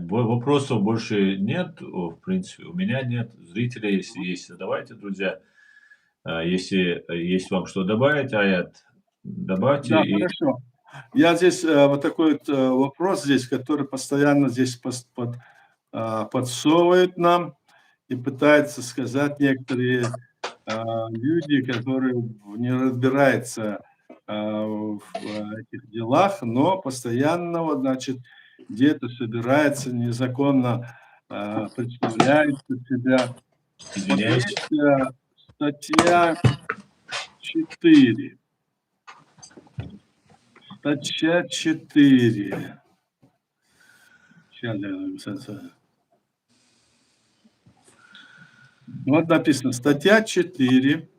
Вопросов больше нет, в принципе, у меня нет. Зрителей, если есть, задавайте, друзья. Если есть вам что добавить, аят, добавьте. Да, хорошо. Я здесь вот такой вот вопрос здесь, который постоянно здесь подсовывает нам и пытается сказать некоторые люди, которые не разбираются в этих делах, но постоянно, вот, значит, где-то собирается, незаконно представляет себя. Извиняюсь. Вот статья 4. Статья 4. Сейчас я... Вот написано, статья 4.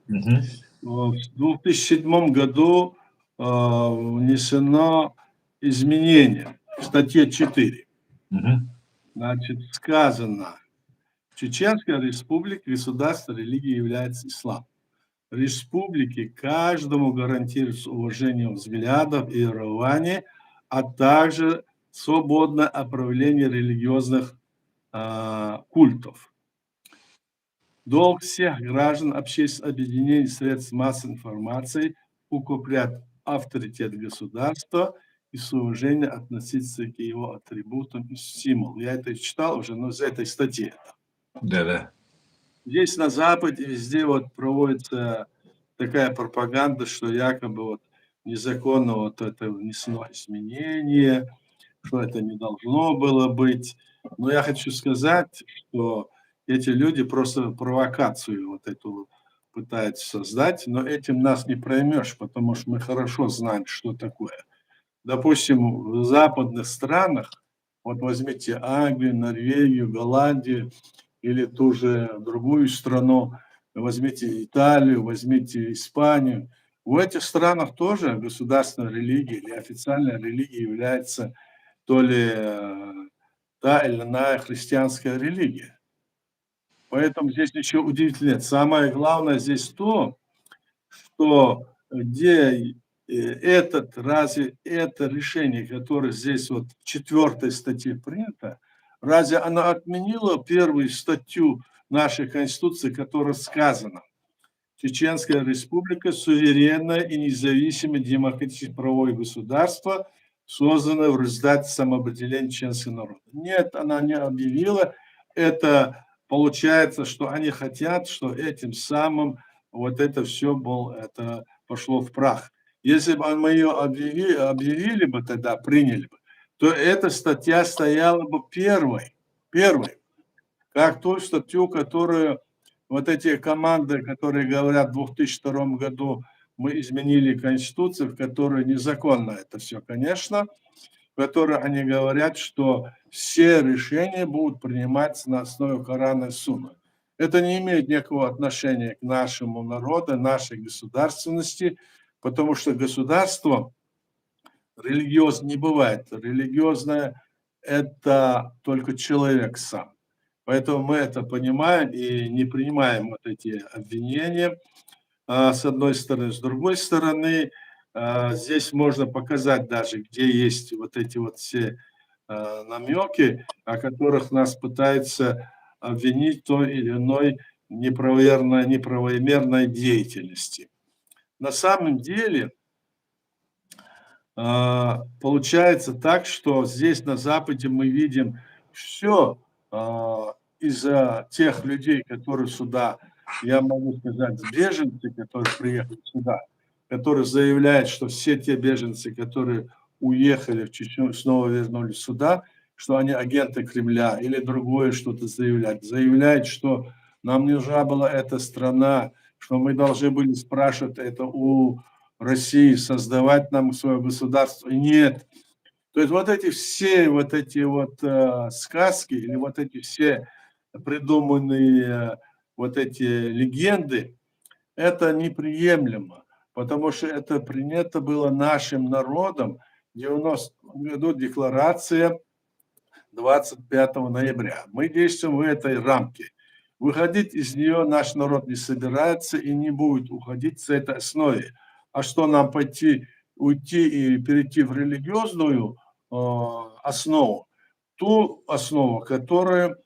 В 2007 году внесено изменение в статье 4. Значит, сказано, в Чеченская республика, государство, религия является ислам. Республике каждому гарантируется уважение взглядов и верований, а также свободное оправление религиозных культов. Долг всех граждан общественных объединений средств массовой информации укреплять авторитет государства и с уважением относиться к его атрибутам и стимулам. Я это читал уже, но из этой статьи. Да-да. Здесь на Западе везде вот проводится такая пропаганда, что якобы вот незаконно вот это внесено изменение, что это не должно было быть. Но я хочу сказать, что эти люди просто провокацию вот эту пытаются создать, но этим нас не проймешь, потому что мы хорошо знаем, что такое. Допустим, в западных странах, вот возьмите Англию, Норвегию, Голландию или ту же другую страну, возьмите Италию, возьмите Испанию. В этих странах тоже государственная религия или официальная религия является то ли та или иная христианская религия. Поэтому здесь ничего удивительного нет. Самое главное здесь то, что где разве это решение, которое здесь вот в 4 статье принято, разве оно отменило первую статью нашей Конституции, которая сказано: Чеченская республика суверенное и независимое демократическое правовое государство, созданное в результате самоопределения чеченского народа. Нет, она не объявила. Это получается, что они хотят, что этим самым вот это все это пошло в прах. Если бы мы ее объявили бы тогда, приняли бы, то эта статья стояла бы первой. Как ту статью, которую вот эти команды, которые говорят, в 2002 году мы изменили Конституцию, в которой незаконно это все, конечно, в которой они говорят, что все решения будут приниматься на основе Корана и Сунны. Это не имеет никакого отношения к нашему народу, нашей государственности, потому что государство религиозно не бывает. Религиозное – это только человек сам. Поэтому мы это понимаем и не принимаем вот эти обвинения, с одной стороны. С другой стороны, здесь можно показать даже, где есть вот эти вот все намеки, о которых нас пытаются обвинить в той или иной неправомерной деятельности. На самом деле, получается так, что здесь на Западе мы видим все из-за тех людей, которые сюда, я могу сказать, беженцы, которые приехали сюда, которые заявляют, что все те беженцы, которые уехали в Чечню, снова вернулись сюда, что они агенты Кремля или другое что-то заявляют. Заявляют, что нам не нужна была эта страна, что мы должны были спрашивать это у России, создавать нам свое государство. Нет. То есть вот эти все сказки или вот эти все придуманные вот эти легенды, это неприемлемо, потому что это принято было нашим народом в 90-м году, декларация 25 ноября. Мы действуем в этой рамке. Выходить из нее наш народ не собирается и не будет уходить с этой основы. А что нам уйти и перейти в религиозную основу? Ту основу, которая,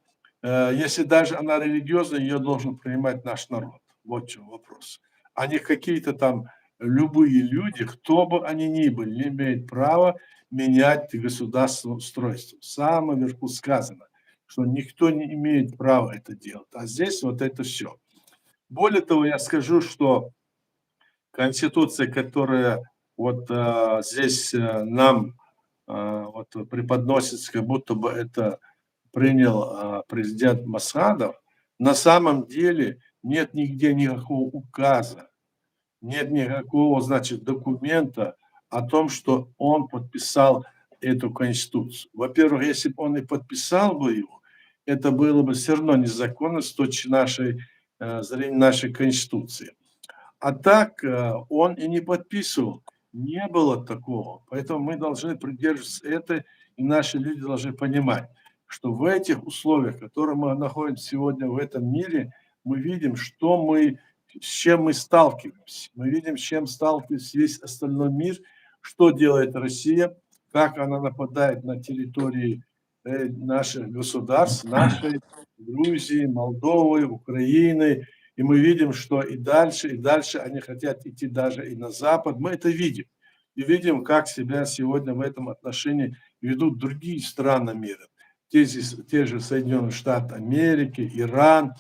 если даже она религиозная, ее должен принимать наш народ. Вот в чем вопрос. А не какие-то там любые люди, кто бы они ни были, не имеют права менять государственное устройство. В самом верху сказано, что никто не имеет права это делать. А здесь вот это все. Более того, я скажу, что Конституция, которая вот здесь нам вот преподносится, как будто бы это принял президент Масхадов, на самом деле нет нигде никакого указа, нет никакого, значит, документа о том, что он подписал эту Конституцию. Во-первых, если бы он и подписал бы его, это было бы все равно незаконно с точки зрения нашей Конституции. А так он и не подписывал. Не было такого. Поэтому мы должны придерживаться этого, и наши люди должны понимать. что в этих условиях, в которых мы находимся сегодня в этом мире, мы видим, с чем мы сталкиваемся. Мы видим, с чем сталкивается весь остальной мир, что делает Россия, как она нападает на территории наших государств, нашей Грузии, Молдовы, Украины. И мы видим, что и дальше они хотят идти даже и на Запад. Мы это видим. И видим, как себя сегодня в этом отношении ведут другие страны мира. Те же Соединенные Штаты Америки, Иран,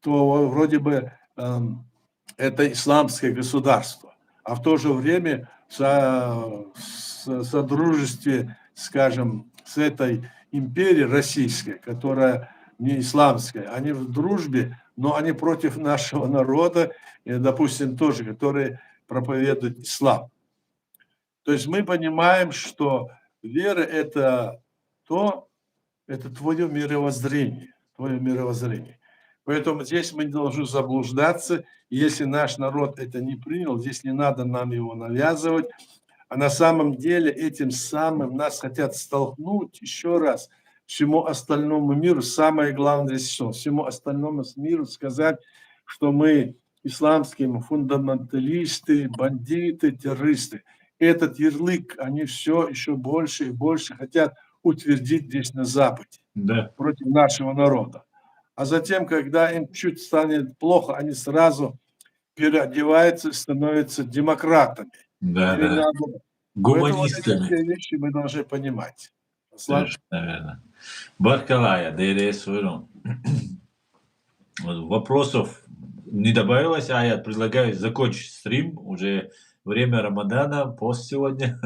то вроде бы это исламское государство. А в то же время в содружестве, скажем, с этой империей российской, которая не исламская, они в дружбе, но они против нашего народа, допустим, тоже, которые проповедуют ислам. То есть мы понимаем, что вера – это твое мировоззрение, Поэтому здесь мы не должны заблуждаться. Если наш народ это не принял, здесь не надо нам его навязывать. А на самом деле этим самым нас хотят столкнуть еще раз всему остальному миру. Самое главное здесь что? Всему остальному миру сказать, что мы исламские фундаменталисты, бандиты, террористы. Этот ярлык они все еще больше и больше хотят утвердить здесь на Западе, Да. против нашего народа. А затем, когда им чуть станет плохо, они сразу переодеваются и становятся демократами. Да, Или да. наоборот. Гуманистами. Поэтому эти вещи мы должны понимать. Совершенно верно. Баркалая, ДРС, вопросов не добавилось, а я предлагаю закончить стрим. Уже время Рамадана, пост сегодня.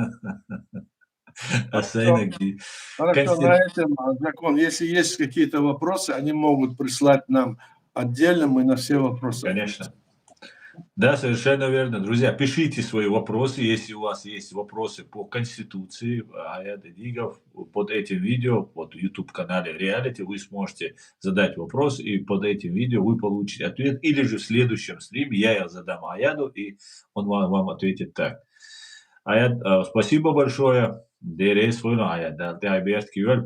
Хорошо, на этом закон. Если есть какие-то вопросы, они могут прислать нам отдельно, мы на все вопросы. Конечно. Да, совершенно верно. Друзья, пишите свои вопросы, если у вас есть вопросы по Конституции Аята Дигов. Под этим видео, под YouTube-канале Reality, вы сможете задать вопрос, и под этим видео вы получите ответ. Или же в следующем стриме я задам Аяду, и он вам ответит так. Аят, спасибо большое.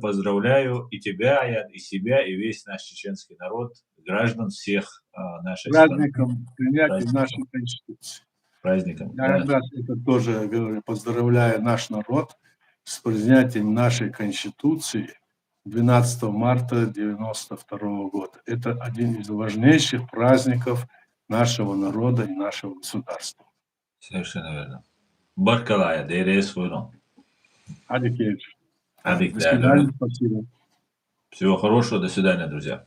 Поздравляю и тебя, Аят, и себя, и весь наш чеченский народ, граждан всех нашей праздником принятия нашей Конституции. Праздником. Я это тоже говорю, поздравляю наш народ с принятием нашей Конституции 12 марта 1992 года. Это один из важнейших праздников нашего народа и нашего государства. Совершенно верно. Баркалая, ДРС Войну. Адикевич. До свидания, спасибо. Всего хорошего, до свидания, друзья.